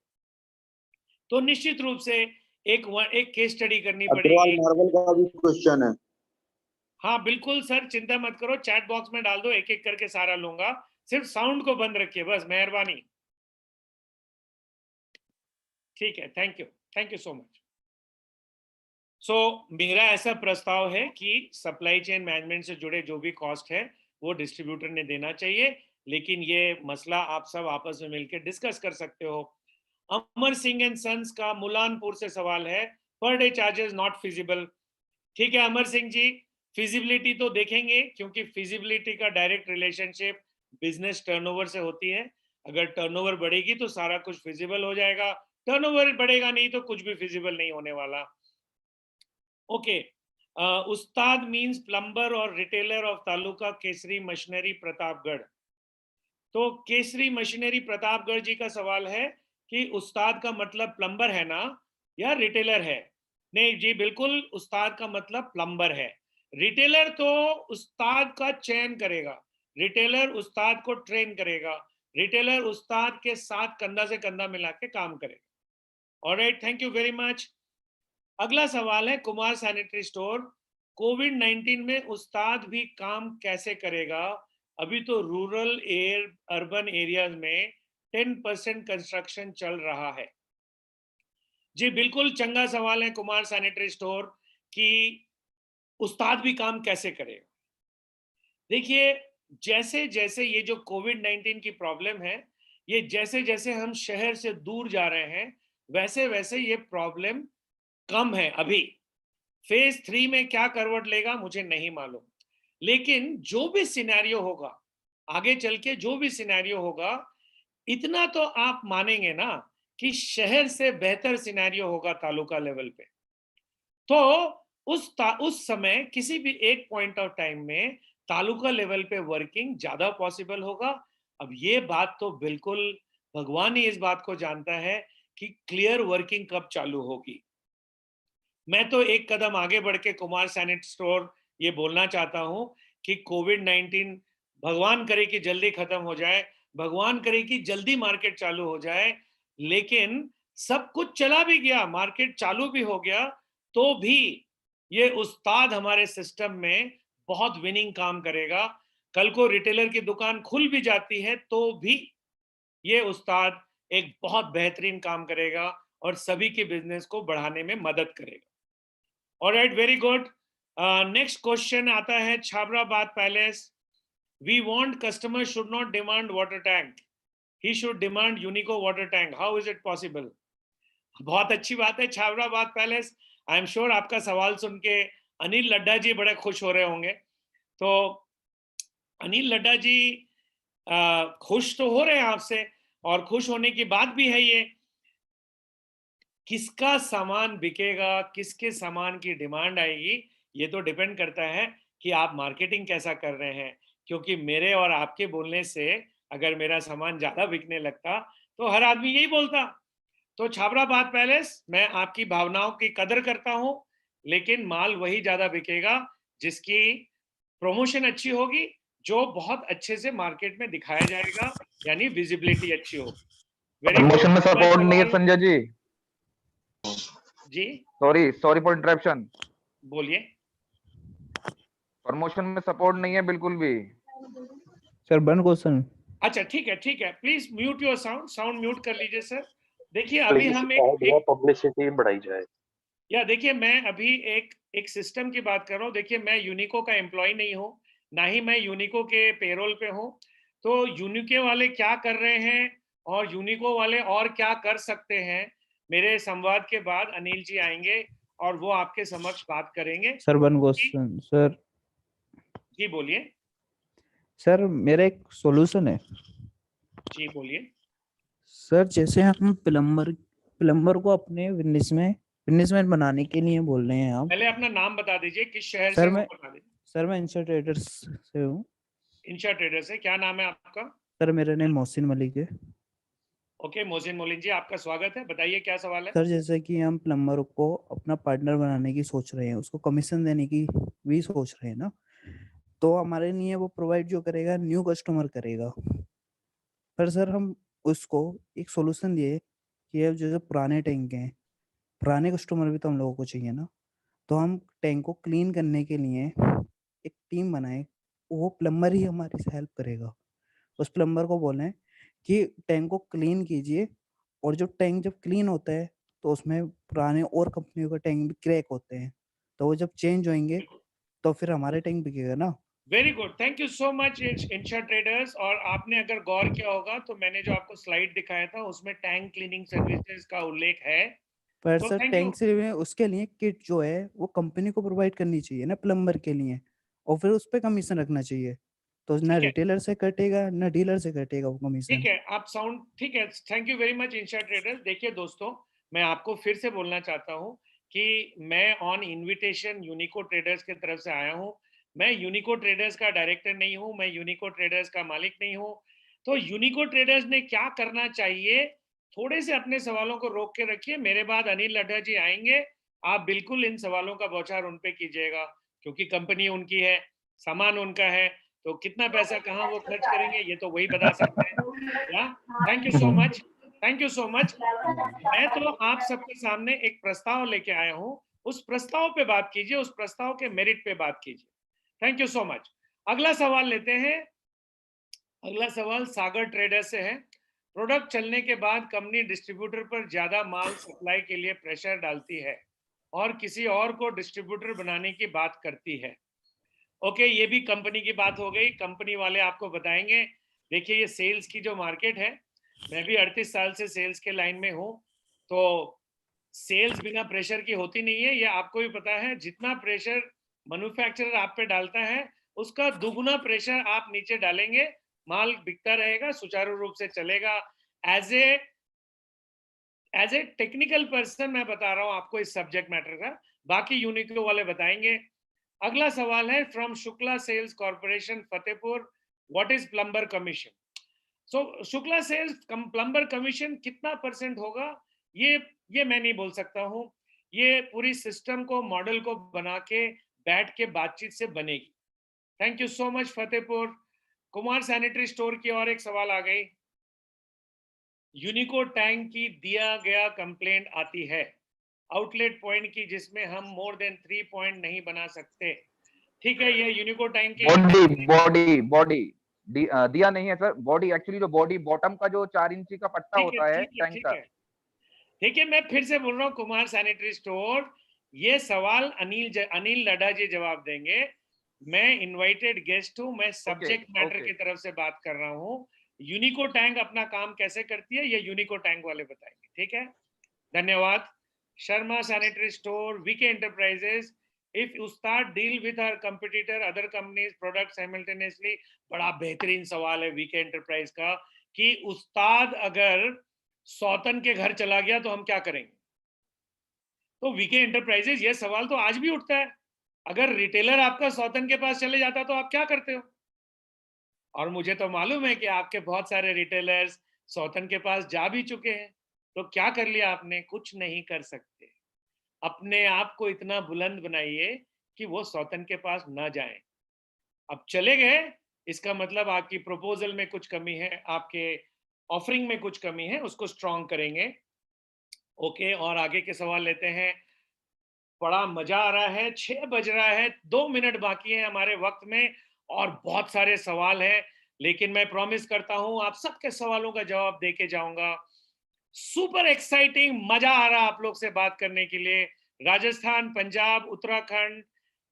[SPEAKER 8] तो निश्चित रूप से एक केस स्टडी करनी पड़ेगी।
[SPEAKER 10] मार्वल का भी क्वेश्चन है।
[SPEAKER 8] हाँ बिल्कुल सर, चिंता मत करो, चैट बॉक्स में डाल दो, एक एक करके सारा लूंगा, सिर्फ साउंड को बंद रखिए बस, मेहरबानी। ठीक है, थैंक यू सो मच। सो मेरा ऐसा प्रस्ताव है कि सप्लाई चेन मैनेजमेंट से जुड़े जो भी कॉस्ट है वो डिस्ट्रीब्यूटर ने देना चाहिए, लेकिन ये मसला आप सब आपस में मिलकर डिस्कस कर सकते हो। अमर सिंह एंड सन्स का मुलानपुर से सवाल है, per day charges not feasible. ठीक है अमर सिंह जी, फिजिबिलिटी तो देखेंगे, क्योंकि फिजिबिलिटी का डायरेक्ट रिलेशनशिप बिजनेस टर्नओवर से होती है। अगर टर्नओवर बढ़ेगी तो सारा कुछ फिजिबल हो जाएगा, टर्नओवर बढ़ेगा नहीं तो कुछ भी फिजिबल नहीं होने वाला। ओके, उस्ताद मींस प्लम्बर और retailer of taluka Kesari machinery Pratapgarh. तो केसरी मशीनरी प्रतापगढ़ जी का सवाल है कि उस्ताद का मतलब प्लम्बर है ना या रिटेलर है? नहीं जी, बिल्कुल उस्ताद का मतलब प्लम्बर है। रिटेलर तो उस्ताद का चयन करेगा, रिटेलर उस्ताद को ट्रेन करेगा, रिटेलर उस्ताद के साथ कंधा से कंधा मिला के काम करेगा। Alright, thank you very much. अगला सवाल है कुमार सैनिटरी स्टोर, कोविड-19 में उस्ताद भी काम कैसे करेगा? अभी तो रूरल अर्बन एरियाज में 10% कंस्ट्रक्शन चल रहा है। जी बिल्कुल चंगा सवाल है कुमार सैनिटरी स्टोर कि उस्ताद भी काम कैसे करेगा। देखिए, जैसे जैसे ये जो कोविड-19 की प्रॉब्लम है, ये जैसे जैसे हम शहर से दूर जा रहे हैं वैसे वैसे ये प्रॉब्लम कम है। अभी फेज 3 में क्या करवट लेगा मुझे नहीं मालूम, लेकिन जो भी सिनेरियो होगा आगे चल के, जो भी सिनेरियो होगा, इतना तो आप मानेंगे ना कि शहर से बेहतर सिनेरियो होगा तालुका लेवल पे। तो उस समय किसी भी एक पॉइंट ऑफ टाइम में तालुका लेवल पे वर्किंग ज्यादा पॉसिबल होगा। अब ये बात तो बिल्कुल भगवान ही इस बात को जानता है कि क्लियर वर्किंग कब चालू होगी। मैं तो एक कदम आगे बढ़ के कुमार सैनिटरी स्टोर ये बोलना चाहता हूं कि कोविड-19 भगवान करे कि जल्दी खत्म हो जाए, भगवान करे कि जल्दी मार्केट चालू हो जाए, लेकिन सब कुछ चला भी गया, मार्केट चालू भी हो गया, तो भी ये उस्ताद हमारे सिस्टम में बहुत विनिंग काम करेगा। कल को रिटेलर की दुकान खुल भी जाती है तो भी ये उस्ताद एक बहुत बेहतरीन काम करेगा और सभी के बिजनेस को बढ़ाने में मदद करेगा। Alright, very good. Next question आता है छाबराबाद palace. We want customer should not demand water tank, he should demand Uniko water tank, how is it possible? बहुत अच्छी बात है छाबराबाद पैलेस। आई एम श्योर आपका सवाल सुन के अनिल लड्डा जी बड़े खुश हो रहे होंगे। तो अनिल लड्डा जी खुश तो हो रहे हैं आपसे, और खुश होने की बात भी है ये, किसका सामान बिकेगा, किसके सामान की डिमांड आएगी, ये तो डिपेंड करता है कि आप मार्केटिंग कैसा कर रहे हैं। क्योंकि मेरे और आपके बोलने से अगर मेरा सामान ज्यादा बिकने लगता तो हर आदमी यही बोलता। तो छाबराबाद पैलेस, मैं आपकी भावनाओं की कदर करता हूं, लेकिन माल वही ज्यादा बिकेगा जिसकी प्रमोशन अच्छी होगी, जो बहुत अच्छे से मार्केट में दिखाया जाएगा, यानी विजिबिलिटी अच्छी होगी।
[SPEAKER 11] प्रमोशन में सपोर्ट नहीं है संजय जी।
[SPEAKER 8] जी
[SPEAKER 11] सॉरी फॉर इंटरप्शन।
[SPEAKER 8] बोलिए।
[SPEAKER 11] प्रमोशन में सपोर्ट नहीं है बिल्कुल भी।
[SPEAKER 12] Sir one question.
[SPEAKER 8] अच्छा ठीक है, please mute your sound mute कर लीजिए सर। देखिए अभी हम एक
[SPEAKER 6] पब्लिसिटी बढ़ाई जाए।
[SPEAKER 8] या देखिए, मैं अभी एक सिस्टम की बात कर रहा हूँ। देखिए, मैं यूनिको का एम्प्लॉय नहीं हूँ, ना ही मैं यूनिको के पेरोल पे हूँ। तो यूनिको वाले क्या कर रहे हैं और यूनिको वाले और क्या कर सकते हैं, मेरे संवाद के बाद अनिल जी आएंगे और वो आपके समक्ष बात करेंगे।
[SPEAKER 12] Sir one question. सर
[SPEAKER 8] जी बोलिए।
[SPEAKER 12] सर मेरा एक सॉल्यूशन है।
[SPEAKER 8] जी बोलिए।
[SPEAKER 12] सर जैसे हम प्लम्बर को अपने बिजनेसमैन बनाने के लिए बोल रहे हैं आप।
[SPEAKER 8] पहले अपना नाम बता दीजिए, किस शहर
[SPEAKER 12] सर
[SPEAKER 8] से
[SPEAKER 12] मैं
[SPEAKER 8] बता दीजिए।
[SPEAKER 12] सर मैं इंशा ट्रेडर्स से हूँ।
[SPEAKER 8] इंशा ट्रेडर्स से, क्या नाम है आपका?
[SPEAKER 12] सर मेरा नाम मोहसिन मलिक है।
[SPEAKER 8] ओके मोहसिन मोलिन जी, आपका स्वागत है, बताइए क्या सवाल है।
[SPEAKER 12] सर जैसे कि हम प्लम्बर को अपना पार्टनर बनाने की सोच रहे हैं, उसको कमीशन देने की भी सोच रहे हैं ना, तो हमारे लिए वो प्रोवाइड जो करेगा न्यू कस्टमर करेगा। पर सर हम उसको एक सॉल्यूशन दिए कि अब जैसे पुराने टैंक हैं, पुराने कस्टमर भी तो हम लोगों को चाहिए ना, तो हम टैंक को क्लीन करने के लिए एक टीम बनाए, वो प्लम्बर ही हमारी हेल्प करेगा। उस प्लम्बर को बोलें कि टैंक को क्लीन कीजिए, और जो टैंक जब क्लीन होता है तो उसमें पुराने और कंपनियों के टैंक भी क्रैक होते हैं, तो वो जब चेंज होंगे तो फिर हमारे टैंक बिकेगा ना।
[SPEAKER 8] Very good, thank you so much Insha traders. और आपने अगर गौर किया होगा तो मैंने जो आपको स्लाइड दिखाया था उसमें टैंक क्लीनिंग सर्विसेज का उल्लेख है।
[SPEAKER 12] पर
[SPEAKER 8] तो
[SPEAKER 12] सर
[SPEAKER 8] थैंक यू।
[SPEAKER 12] टैंक से उसके लिए किट जो है वो कंपनी को प्रोवाइड करनी चाहिए ना प्लम्बर के लिए, और फिर उस पर कमीशन रखना चाहिए, तो ना
[SPEAKER 8] ठीक है,
[SPEAKER 12] रिटेलर से कटेगा ना डीलर से कटेगा वो कमीशन।
[SPEAKER 8] ठीक है, आप साउंड ठीक है, thank you very much Insha traders. देखिए दोस्तों, मैं आपको फिर से बोलना चाहता हूं कि मैं ऑन इनविटेशन यूनिको ट्रेडर्स की तरफ से आया हूं। मैं यूनिको ट्रेडर्स का डायरेक्टर नहीं हूं, मैं यूनिको ट्रेडर्स का मालिक नहीं हूं। तो यूनिको ट्रेडर्स ने क्या करना चाहिए, थोड़े से अपने सवालों को रोक के रखिए, मेरे बाद अनिल लड्ढा जी आएंगे, आप बिल्कुल इन सवालों का बौछार उन पे कीजिएगा, क्योंकि कंपनी उनकी है, सामान उनका है, तो कितना पैसा कहाँ वो खर्च करेंगे ये तो वही बता सकते हैं। Thank you so much, thank you so much. मैं तो आप सबके सामने एक प्रस्ताव लेके आया हूं, उस प्रस्ताव पे बात कीजिए, उस प्रस्ताव के मेरिट पे बात कीजिए। Thank you so much. अगला सवाल लेते हैं। अगला सवाल सागर ट्रेडर से है। प्रोडक्ट चलने के बाद कंपनी डिस्ट्रीब्यूटर पर ज्यादा माल सप्लाई के लिए प्रेशर डालती है और किसी और को डिस्ट्रीब्यूटर बनाने की बात करती है। ओके, ये भी कंपनी की बात हो गई, कंपनी वाले आपको बताएंगे। देखिए ये सेल्स की जो मार्केट है, मैं भी 38 साल से सेल्स के लाइन में हूँ, तो सेल्स बिना प्रेशर की होती नहीं है, ये आपको भी पता है। जितना प्रेशर मैन्युफैक्चरर आप पे डालता है उसका दुगुना प्रेशर आप नीचे डालेंगे, माल बिकता रहेगा, सुचारू रूप से चलेगा। एज ए टेक्निकल पर्सन मैं बता रहा हूं आपको इस सब्जेक्ट मैटर का, बाकी यूनिको वाले बताएंगे। अगला सवाल है from Shukla sales corporation Fatehpur, what is plumber commission. So Shukla sales plumber commission कितना परसेंट होगा, ये मैं नहीं बोल सकता हूं, ये पूरी सिस्टम को मॉडल को बना के बैठ के बातचीत से बनेगी। Thank you so much Fatehpur. Kumar sanitary store की और एक सवाल आ गई। यूनिको टैंक की दिया गया कंप्लेंट आती है आउटलेट पॉइंट की, जिसमें हम मोर देन 3 पॉइंट नहीं बना सकते। ठीक है, ये यूनिको टैंक की
[SPEAKER 11] बॉडी दिया नहीं है सर, बॉडी एक्चुअली जो बॉडी बॉटम का जो 4 इंची का पट्टा होता है टैंक का।
[SPEAKER 8] ठीक है, मैं फिर से बोल रहा हूँ कुमार सैनिटरी स्टोर, ये सवाल अनिल लड्ढा जी जवाब देंगे। मैं इनवाइटेड गेस्ट हूं, मैं सब्जेक्ट मैटर की तरफ से बात कर रहा हूं। यूनिको टैंक अपना काम कैसे करती है ये यूनिको टैंक वाले बताएंगे। ठीक है, धन्यवाद। Sharma sanitary store, VK enterprises, if Ustad deal with her competitor other companies product simultaneously. बड़ा बेहतरीन सवाल है वीके एंटरप्राइज का कि उस्ताद अगर सौतन के घर चला गया तो हम क्या करेंगे। तो वीके एंटरप्राइजेस ये सवाल तो आज भी उठता है, अगर रिटेलर आपका सौतन के पास चले जाता तो आप क्या करते हो। और मुझे तो मालूम है कि आपके बहुत सारे रिटेलर्स सौतन के पास जा भी चुके हैं, तो क्या कर लिया आपने, कुछ नहीं कर सकते। अपने आप को इतना बुलंद बनाइए कि वो सौतन के पास ना जाएं। अब चले गए, इसका मतलब आपकी प्रपोजल में कुछ कमी है, आपके ऑफरिंग में कुछ कमी है, उसको स्ट्रॉन्ग करेंगे। ओके, और आगे के सवाल लेते हैं। बड़ा मजा आ रहा है, 6 बज रहा है, 2 मिनट बाकी है हमारे वक्त में और बहुत सारे सवाल हैं, लेकिन मैं प्रॉमिस करता हूं आप सबके सवालों का जवाब देके जाऊंगा। सुपर एक्साइटिंग, मजा आ रहा आप लोग से बात करने के लिए। राजस्थान, पंजाब, उत्तराखंड,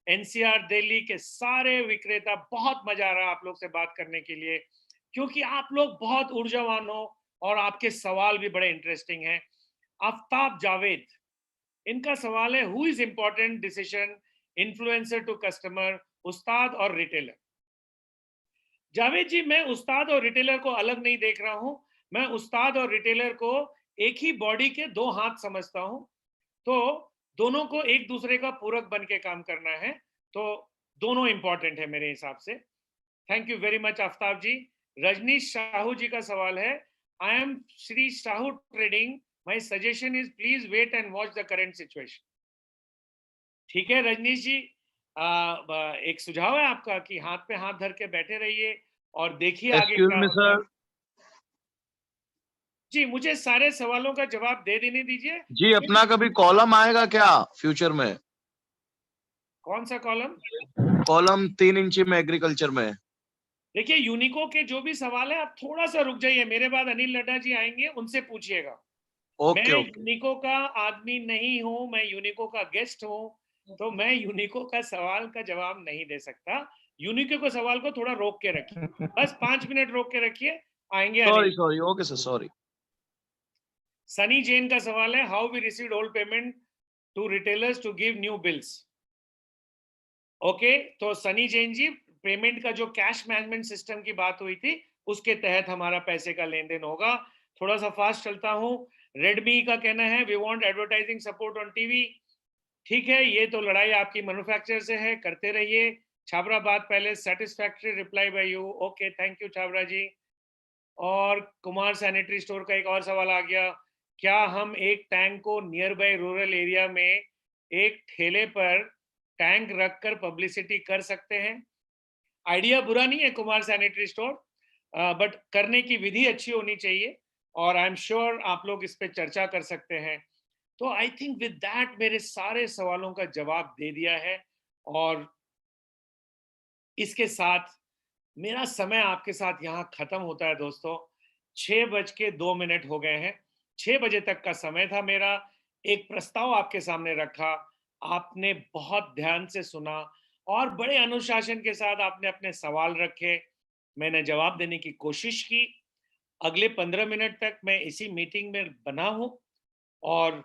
[SPEAKER 8] एनसीआर, दिल्ली के सारे विक्रेता, बहुत मजा आ रहा आप लोग से बात करने के लिए, क्योंकि आप लोग बहुत ऊर्जावान हो और आपके सवाल भी बड़े इंटरेस्टिंग हैं। आफ्ताब जावेद, इनका सवाल है who is important decision influencer to customer, उस्ताद और रिटेलर। जावेद जी, मैं उस्ताद और रिटेलर को अलग नहीं देख रहा हूं, मैं उस्ताद और रिटेलर को एक ही बॉडी के 2 हाथ समझता हूं, तो दोनों को एक दूसरे का पूरक बन के काम करना है, तो दोनों इंपॉर्टेंट है मेरे हिसाब से। Thank you very much Aftab ji. Rajneesh Sahu ji का सवाल है, I am Shri Sahu trading, my suggestion is please wait and watch the current situation. ठीक है रजनीश जी, एक सुझाव है आपका कि हाथ पे हाथ धर के बैठे रहिए और देखिए आगे क्या होता है। जी मुझे सारे सवालों का जवाब दे देने दीजिए।
[SPEAKER 6] जी अपना कभी कॉलम आएगा क्या फ्यूचर में?
[SPEAKER 8] कौन सा कॉलम?
[SPEAKER 6] कॉलम 3 इंची में एग्रीकल्चर में।
[SPEAKER 8] देखिए यूनिको के जो भी सवाल है आप थोड़ा सा रुक जाइए, मेरे बाद अनिल लड्डा जी आएंगे, उनसे पूछिएगा। मैं यूनिको का आदमी नहीं हूं, मैं यूनिको का गेस्ट हूं, तो मैं यूनिको का सवाल का जवाब नहीं दे सकता। यूनिको के सवाल को थोड़ा रोक के रखिए, बस 5 मिनट रोक के रखिए, आएंगे।
[SPEAKER 6] Sorry okay sir, sorry.
[SPEAKER 8] Sunny Jain का सवाल है, how we received old payment to retailers to give new bills. Okay, तो सनी जैन जी, पेमेंट का जो कैश मैनेजमेंट सिस्टम की बात हुई थी उसके तहत हमारा पैसे का लेन देन होगा। थोड़ा सा फास्ट चलता हूं। रेडमी का कहना है, we want advertising support on TV. ठीक है, ये तो लड़ाई आपकी मैन्युफैक्चरर से है, करते रहिए। छाबरा बात पहले, satisfactory reply by you. Okay, thank you Chhabra ji. और कुमार सैनिटरी स्टोर का एक और सवाल आ गया, क्या हम एक टैंक को नियर बाय रूरल एरिया में एक ठेले पर टैंक रखकर पब्लिसिटी कर सकते हैं? आइडिया बुरा नहीं है कुमार सैनिटरी स्टोर, बट करने की विधि अच्छी होनी चाहिए और आई एम श्योर आप लोग इस पे चर्चा कर सकते हैं। तो आई थिंक विद दैट मेरे सारे सवालों का जवाब दे दिया है और इसके साथ मेरा समय आपके साथ यहाँ खत्म होता है दोस्तों। 6:02 हो गए हैं, 6 बजे तक का समय था मेरा। एक प्रस्ताव आपके सामने रखा, आपने बहुत ध्यान से सुना और बड़े अनुशासन के साथ आपने अपने सवाल रखे, मैंने जवाब देने की कोशिश की। अगले 15 मिनट तक मैं इसी मीटिंग में बना हूं और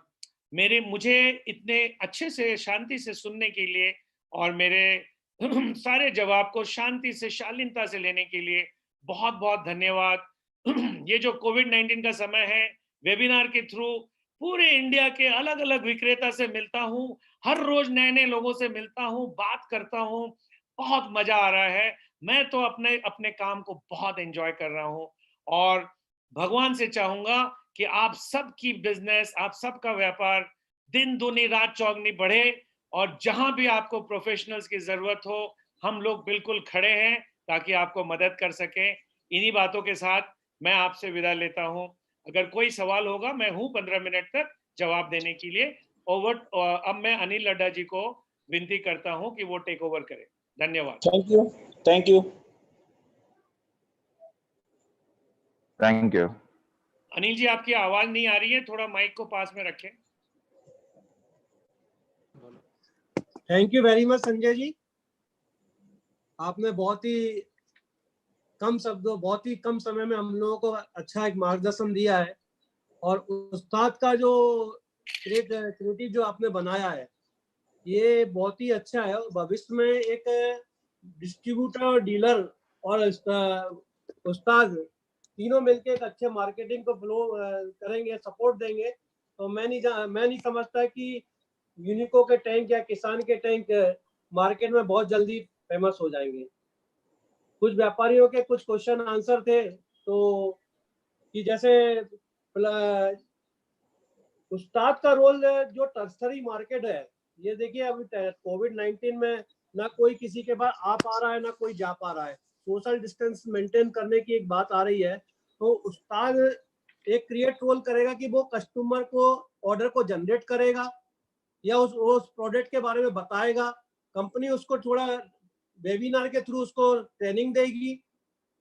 [SPEAKER 8] मुझे इतने अच्छे से शांति से सुनने के लिए और मेरे सारे जवाब को शांति से, शालीनता से लेने के लिए बहुत बहुत धन्यवाद। ये जो कोविड-19 का समय है, वेबिनार के थ्रू पूरे इंडिया के अलग अलग विक्रेता से मिलता हूँ, हर रोज नए नए लोगों से मिलता हूँ, बात करता हूँ, बहुत मजा आ रहा है। मैं तो अपने अपने काम को बहुत एंजॉय कर रहा हूँ और भगवान से चाहूंगा कि आप सबकी बिजनेस, आप सबका व्यापार दिन दूनी रात चौगनी बढ़े और जहां भी आपको प्रोफेशनल्स की जरूरत हो, हम लोग बिल्कुल खड़े हैं ताकि आपको मदद कर सकें। इन्हीं बातों के साथ मैं आपसे विदा लेता हूं। अगर कोई सवाल होगा, मैं हूं 15 मिनट तक जवाब देने के लिए। ओवर, अब मैं अनिल लड्डा जी को विनती करता हूं कि वो टेक ओवर करें। धन्यवाद।
[SPEAKER 4] Thank you, thank you,
[SPEAKER 11] thank you.
[SPEAKER 8] Anil ji, आपकी आवाज नहीं आ रही है, थोड़ा माइक को पास में रखें।
[SPEAKER 2] Thank you very much Sanjay ji, आपने बहुत ही कम शब्दों, बहुत ही कम समय में हम लोगों को अच्छा एक मार्गदर्शन दिया है और उस्ताद का जो क्रिएटिव जो आपने बनाया है ये बहुत ही अच्छा है। भविष्य में एक डिस्ट्रीब्यूटर, डीलर और उस्ताद तीनों मिलकर एक अच्छे मार्केटिंग को फ्लो करेंगे, सपोर्ट देंगे, तो मैं नहीं समझता कि यूनिको के टैंक या किसान के टैंक मार्केट में बहुत जल्दी फेमस हो जाएंगे। कुछ व्यापारियों के कुछ क्वेश्चन आंसर थे, तो कि जैसे उस्ताद का रोल जो टर्सरी मार्केट है, ये देखिए अभी कोविड-19 में ना कोई किसी के पास आ पा रहा है, ना कोई जा पा रहा है, सोशल डिस्टेंस मेंटेन करने की एक बात आ रही है, तो उस्ताद एक क्रिएट रोल करेगा कि वो कस्टमर को ऑर्डर को जनरेट करेगा या उस प्रोडक्ट के बारे में बताएगा, कंपनी उसको थोड़ा वेबिनार के थ्रू उसको ट्रेनिंग देगी।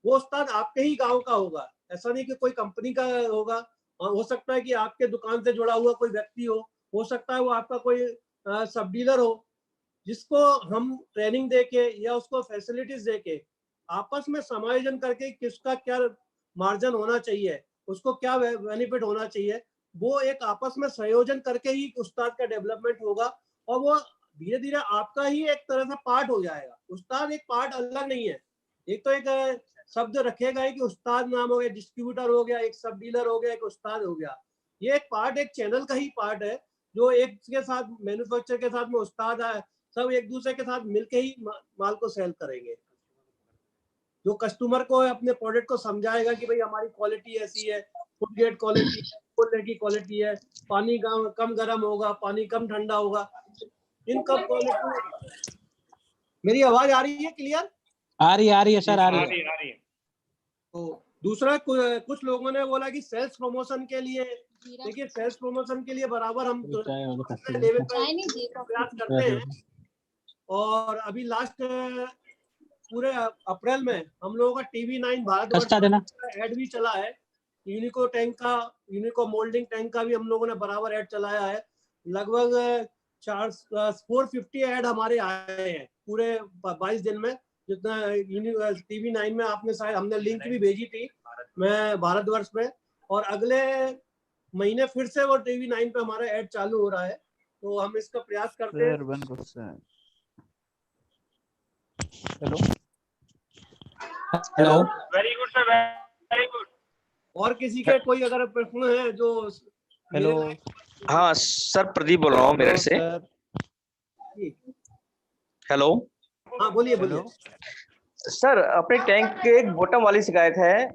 [SPEAKER 2] वो उस्ताद आपके ही गांव का होगा, ऐसा नहीं कि कोई कंपनी का होगा। हो सकता है कि आपके दुकान से जुड़ा हुआ कोई व्यक्ति हो सकता है वो आपका कोई सब डीलर हो, जिसको हम ट्रेनिंग देके या उसको फैसिलिटीज देके आपस में समायोजन करके किसका क्या मार्जिन होना चाहिए, उसको क्या बेनिफिट होना चाहिए, वो एक आपस में संयोजन करके ही उस्ताद का डेवलपमेंट होगा और वो धीरे धीरे आपका ही एक तरह से पार्ट हो जाएगा। उस्ताद एक पार्ट अलग नहीं है, एक तो एक शब्द रखेगा ही कि उस्ताद नाम हो गया, डिस्ट्रीब्यूटर हो गया, एक सब डीलर हो गया, एक उस्ताद हो गया। ये एक पार्ट, एक चैनल का ही पार्ट है जो एक के साथ मैन्युफैक्चर के साथ में उस्ताद है, सब एक दूसरे के साथ मिलके ही माल को सेल करेंगे। जो कस्टमर को अपने प्रोडक्ट को समझाएगा कि भाई हमारी क्वालिटी ऐसी है, फूड ग्रेड क्वालिटी, फूड की क्वालिटी है, पानी कम गर्म होगा, पानी कम ठंडा होगा, इन कब क्वालिटी। मेरी आवाज आ रही है क्लियर?
[SPEAKER 13] आ रही है सर, आ रही है।
[SPEAKER 8] आ रही है।
[SPEAKER 2] तो दूसरा कुछ लोगों ने बोला कि सेल्स प्रमोशन के लिए, देखिए सेल्स प्रमोशन के लिए बराबर हम लेवल पर प्रयास करते हैं। और अभी लास्ट पूरे अप्रैल में हम लोगों का TV9 भारतवर्ष ऐड भी चला है, यूनिको टैंक का, यूनिको मोल्डिंग टैंक का भी हम लोगों ने बराबर ऐड चलाया है। लगभग 450 ऐड हमारे आए हैं पूरे 22 दिन में, जितना TV9 में आपने शायद, हमने लिंक भी भेजी थी मैं भारतवर्ष में, और अगले महीने फिर से वो TV9 पे हमारा ऐड चालू हो रहा है, तो हम इसका प्रयास करते हैं।
[SPEAKER 13] Hello,
[SPEAKER 8] very good sir, very good.
[SPEAKER 2] और किसी के कोई अगर प्रश्न है जो?
[SPEAKER 4] हेलो,
[SPEAKER 14] हाँ सर, प्रदीप बोल रहा हूँ मेरठ से। हेलो,
[SPEAKER 2] हाँ बोलिए बोलिए।
[SPEAKER 14] सर अपने टैंक के एक बॉटम वाली शिकायत है।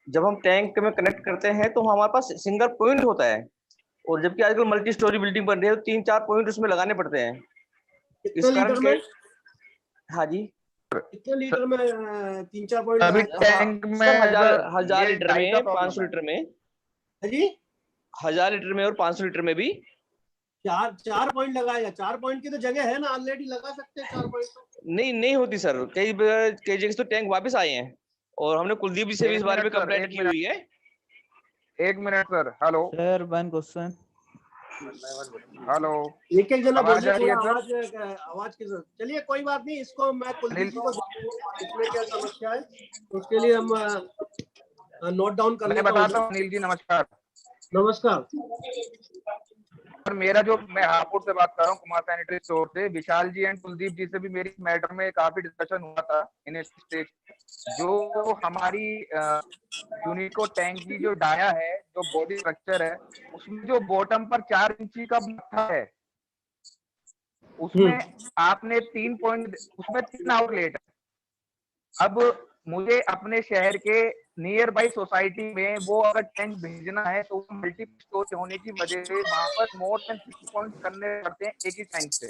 [SPEAKER 14] जब हम टैंक में कनेक्ट करते हैं तो हमारे पास सिंगल पॉइंट होता है, और जबकि आजकल मल्टी स्टोरी बिल्डिंग बन रही है तो 3-4 पॉइंट उसमें लगाने पड़ते हैं। इस कारण के, हाँ जी,
[SPEAKER 2] कितने लीटर में 3-4 पॉइंट?
[SPEAKER 11] अभी टैंक में
[SPEAKER 14] 1000 लीटर में, 500 लीटर में
[SPEAKER 2] जी,
[SPEAKER 14] 1000 लीटर में और 500 लीटर में भी
[SPEAKER 2] 4 पॉइंट लगाएगा। 4 पॉइंट की तो जगह है ना, ऑलरेडी लगा सकते हैं 4 पॉइंट।
[SPEAKER 14] नहीं होती सर, कई जगह तो टैंक वापस आए हैं, और हमने कुलदीप जी से भी इस बारे में कंप्लेंट की हुई है।
[SPEAKER 11] 1 minute sir. Hello
[SPEAKER 12] sir, one question.
[SPEAKER 11] Hello,
[SPEAKER 2] एक जना
[SPEAKER 11] आवाज
[SPEAKER 2] बोलिए,
[SPEAKER 11] आ रही है
[SPEAKER 2] थोड़ा
[SPEAKER 11] सर?
[SPEAKER 2] आवाज की जरूरत। चलिए कोई बात नहीं, इसको मैं कुलदीप जी को इसमें क्या समस्या है उसके लिए हम नोट डाउन कर लेते हैं।
[SPEAKER 11] मैं बताता हूँ। अनिल जी नमस्कार।
[SPEAKER 2] नमस्कार
[SPEAKER 11] और मेरा जो, मैं हापुड़ से बात कर रहा हूँ, कुमार सैनिटरी स्टोर से। विशाल जी एंड कुलदीप जी से भी मेरी मैटर में काफी डिस्कशन हुआ था इन स्टेज। जो हमारी यूनिको टैंक की जो डाया है, जो बॉडी स्ट्रक्चर है, उसमें जो बॉटम पर 4 इंची का मत्था है, उसमें आपने 3 पॉइंट, उसमें 3 आउटलेट है। अब मुझे अपने शहर के नियर बाई सोसाइटी में वो अगर टैंक भेजना है तो मल्टीपल स्टोर होने की वजह से वहां पर मोर देन 6 पॉइंट करने पड़ते हैं एक ही टैंक से।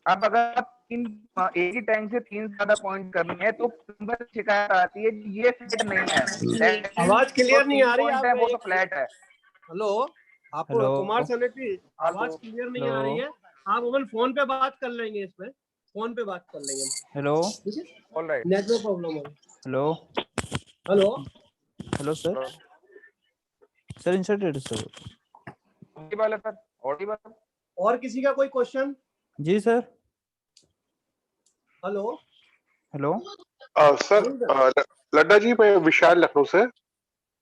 [SPEAKER 11] अब अगर एक ही टैंक से 3 ज्यादा पॉइंट करनी है तो प्लम्बर शिकायत आती है ये सेट नहीं है।
[SPEAKER 2] आवाज क्लियर नहीं आ रही
[SPEAKER 11] है, वो तो फ्लैट है।
[SPEAKER 2] हेलो, आप कुमार सैनिटरी, आवाज क्लियर नहीं आ रही है। आप मोबाइल फोन पे बात कर लेंगे, इसमें फोन पे बात कर लेंगे।
[SPEAKER 12] हेलो,
[SPEAKER 11] ऑलराइट,
[SPEAKER 2] नेटवर्क प्रॉब्लम है।
[SPEAKER 12] Hello
[SPEAKER 2] hello
[SPEAKER 12] hello sir inserted sir.
[SPEAKER 11] Audible है सर, ऑडिबल।
[SPEAKER 2] और किसी का कोई क्वेश्चन?
[SPEAKER 12] जी सर।
[SPEAKER 2] हेलो
[SPEAKER 15] सर, लड्डा जी, मैं विशाल लखनऊ से।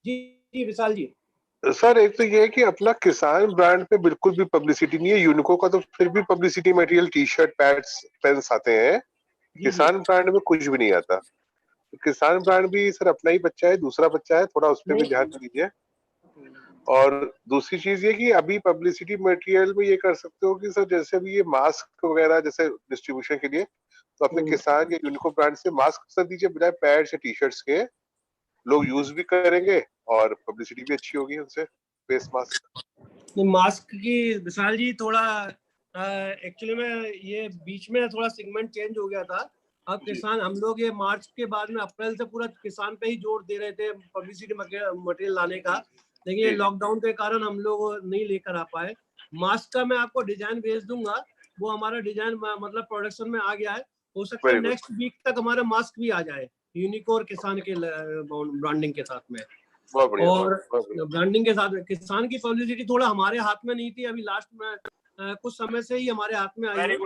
[SPEAKER 2] जी विशाल जी।
[SPEAKER 15] सर एक तो ये है कि अपना किसान ब्रांड पे बिल्कुल भी पब्लिसिटी नहीं है। यूनिको का तो फिर भी publicity material, t-shirt, pads, pens आते हैं। किसान ब्रांड में कुछ भी नहीं आता। किसान ब्रांड भी सर अपना ही बच्चा है, दूसरा बच्चा है, थोड़ा उस पर भी ध्यान दीजिए। और दूसरी चीज ये कि अभी पब्लिसिटी मटेरियल में ये कर सकते हो कि सर जैसे अभी ये मास्क वगैरह जैसे डिस्ट्रीब्यूशन के लिए, तो अपने किसान या यूनिको ब्रांड से मास्क सर दीजिए बजाय पैड्स या टी-शर्ट्स के। लोग यूज भी करेंगे और पब्लिसिटी भी अच्छी होगी उनसे। फेस मास्क,
[SPEAKER 2] मास्क की विशाल जी थोड़ा एक्चुअली में ये बीच में थोड़ा सेगमेंट चेंज हो गया था। अब किसान, हम लोग ये मार्च के बाद में अप्रैल से पूरा किसान पे ही जोर दे रहे थे पब्लिसिटी मटेरियल लाने का, लेकिन ये लॉकडाउन के कारण हम लोग नहीं लेकर आ पाए। मास्क का मैं आपको डिजाइन भेज दूंगा, वो हमारा डिजाइन मतलब प्रोडक्शन में आ गया है। हो सकता है नेक्स्ट वीक तक हमारा मास्क भी आ जाए यूनिको और किसान के ब्रांडिंग के साथ में। और ब्रांडिंग के साथ किसान की पब्लिसिटी थोड़ा हमारे हाथ में नहीं थी, अभी लास्ट में कुछ समय से ही हमारे हाथ में आई है।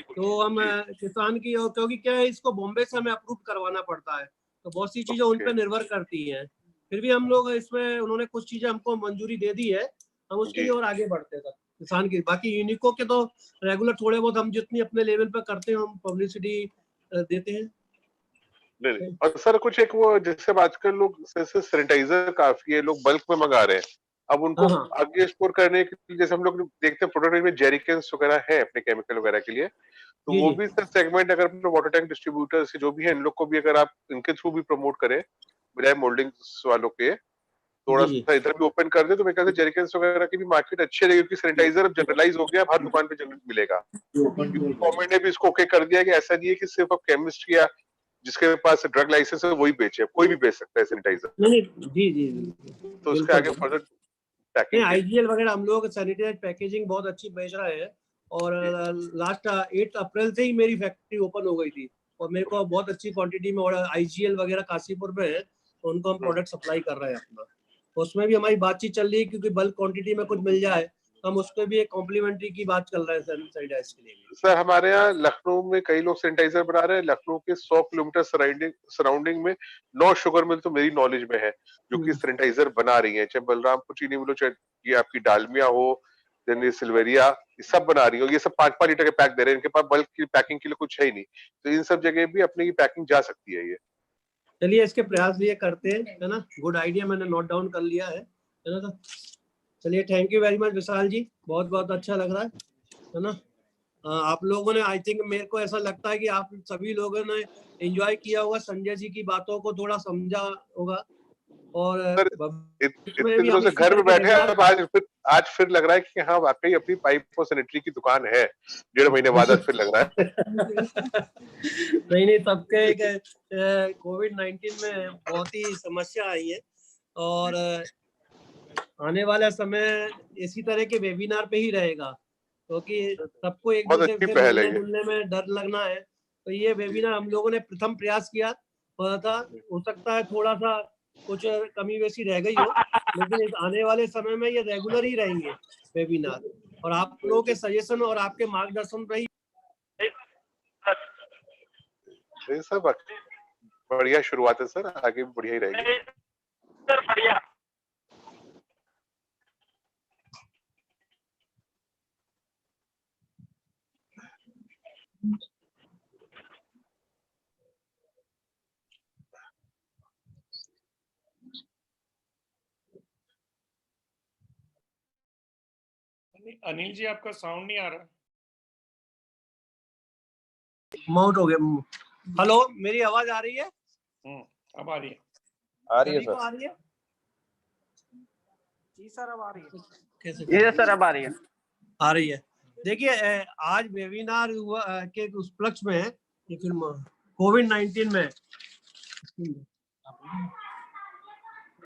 [SPEAKER 2] तो हम किसान की, और क्योंकि क्या है, इसको बॉम्बे से हमें अप्रूव करवाना पड़ता है, तो बहुत सी चीजें उन पर निर्भर करती हैं। फिर भी हम लोग इसमें, उन्होंने कुछ चीजें हमको मंजूरी दे दी है, हम उसके लिए और आगे बढ़ते हैं किसान की। बाकी यूनिको के तो रेगुलर थोड़े बहुत हम जितनी अपने लेवल पे करते हैं हम पब्लिसिटी देते हैं।
[SPEAKER 15] नहीं। और सर कुछ एक वो जैसे आजकल लोग सैनिटाइजर काफी है, लोग बल्क में मंगा रहे हैं, अब उनको आगे एक्सप्लोर करने के लिए, जैसे हम लोग देखते हैं प्रोडक्ट में जेरिकन्स वगैरह है अपने केमिकल वगैरह के लिए, तो वो भी सर सेगमेंट अगर अपने वाटर टैंक डिस्ट्रीब्यूटर्स जो भी है, इन लोग को भी अगर आप इनके थ्रू भी प्रमोट करें बजाय मोल्डिंग्स वालों के, थोड़ा सा इधर भी ओपन कर दे, तो मेरे ख्याल से जेरिकन्स वगैरह की भी मार्केट अच्छी रहेगी, क्योंकि सैनिटाइजर अब जनरलाइज हो गया, हर दुकान पे जनरल मिलेगा। गवर्नमेंट ने भी इसको ओके कर दिया कि ऐसा नहीं है कि सिर्फ अब केमिस्ट या जिसके पास ड्रग लाइसेंस है वही बेचे, कोई भी बेच सकता है सैनिटाइजर।
[SPEAKER 2] नहीं जी जी,
[SPEAKER 15] तो उसके आगे फर्दर पैकिंग,
[SPEAKER 2] आईजीएल वगैरह हम लोग सैनिटाइज पैकेजिंग बहुत अच्छी बेच रहे हैं, और लास्ट 8 अप्रैल से ही मेरी फैक्ट्री ओपन हो गई थी, और मेरे को बहुत अच्छी क्वांटिटी में, और आईजीएल वगैरह काशीपुर में है, तो उनको हम प्रोडक्ट सप्लाई कर रहे हैं अपना। उसमें भी हमारी बातचीत चल रही है, क्योंकि बल्क क्वांटिटी में कुछ मिल जाए, हम उसको भी एक कॉम्प्लीमेंट्री की बात चल रहा है सैनिटाइज के लिए।
[SPEAKER 15] सर हमारे यहाँ लखनऊ में कई लोग सैनिटाइजर बना रहे हैं। लखनऊ के 100 किलोमीटर सराउंडिंग में 9 शुगर मिल तो मेरी नॉलेज में है जो कि सैनिटाइजर बना रही है, चाहे बलरामपुर चीनी मिलो, चाहे ये आपकी डालमिया हो, देन ये सिल्वेरिया, ये सब बना रही हो। ये सब 5-5 लीटर के पैक दे रहे हैं, इनके पास बल्क की पैकिंग के लिए कुछ है ही नहीं, तो इन सब जगह भी अपनी पैकिंग जा सकती है। ये
[SPEAKER 2] चलिए इसके प्रयास भी करते हैं, है ना। गुड आइडिया, मैंने नोट डाउन कर लिया है ना। तो चलिए, थैंक यू वेरी मच विशाल जी, बहुत बहुत अच्छा लग रहा है ना। आप लोगों ने, आई थिंक मेरे को ऐसा लगता है कि आप सभी लोगों ने एंजॉय किया होगा, संजय जी की बातों को थोड़ा समझा होगा, और
[SPEAKER 15] इतने दिनों से घर में बैठे हैं, आज फिर लग रहा है कि हाँ वाकई अपनी पाइप और सैनिटरी की दुकान है। 1.5 महीने बाद आज फिर लग रहा है।
[SPEAKER 2] नहीं, सबके कोविड-19 में बहुत ही समस्या आई है, और आने वाला समय इसी तरह के वेबिनार पे ही रहेगा, क्योंकि सबको एक दूसरे से मिलने में डर लगना है। तो ये वेबिनार हम लोगों ने प्रथम प्रयास किया था, हो सकता है थोड़ा सा कुछ कमी बेसी रह गई हो, लेकिन इस आने वाले समय में ये रेगुलर ही रहेंगे वेबिनार, और आप लोगों के सजेशन और आपके मार्गदर्शन पर ही।
[SPEAKER 15] सर बढ़िया शुरुआत है सर, आगे भी बढ़िया ही रहेगी सर। बढ़िया।
[SPEAKER 8] अनिल जी, आपका साउंड नहीं आ रहा।
[SPEAKER 2] माउंट हो गया। हेलो, मेरी आवाज आ रही है?
[SPEAKER 8] अब आ रही है।
[SPEAKER 6] आ रही है सर।
[SPEAKER 2] आ रही है
[SPEAKER 7] जी सर, अब आ रही है।
[SPEAKER 2] कैसे?
[SPEAKER 4] ये सर अब आ रही है।
[SPEAKER 2] आ रही है। देखिए, आज वेबिनार हुआ के उस उपलक्ष्य में, ये फिल्म कोविड-19 में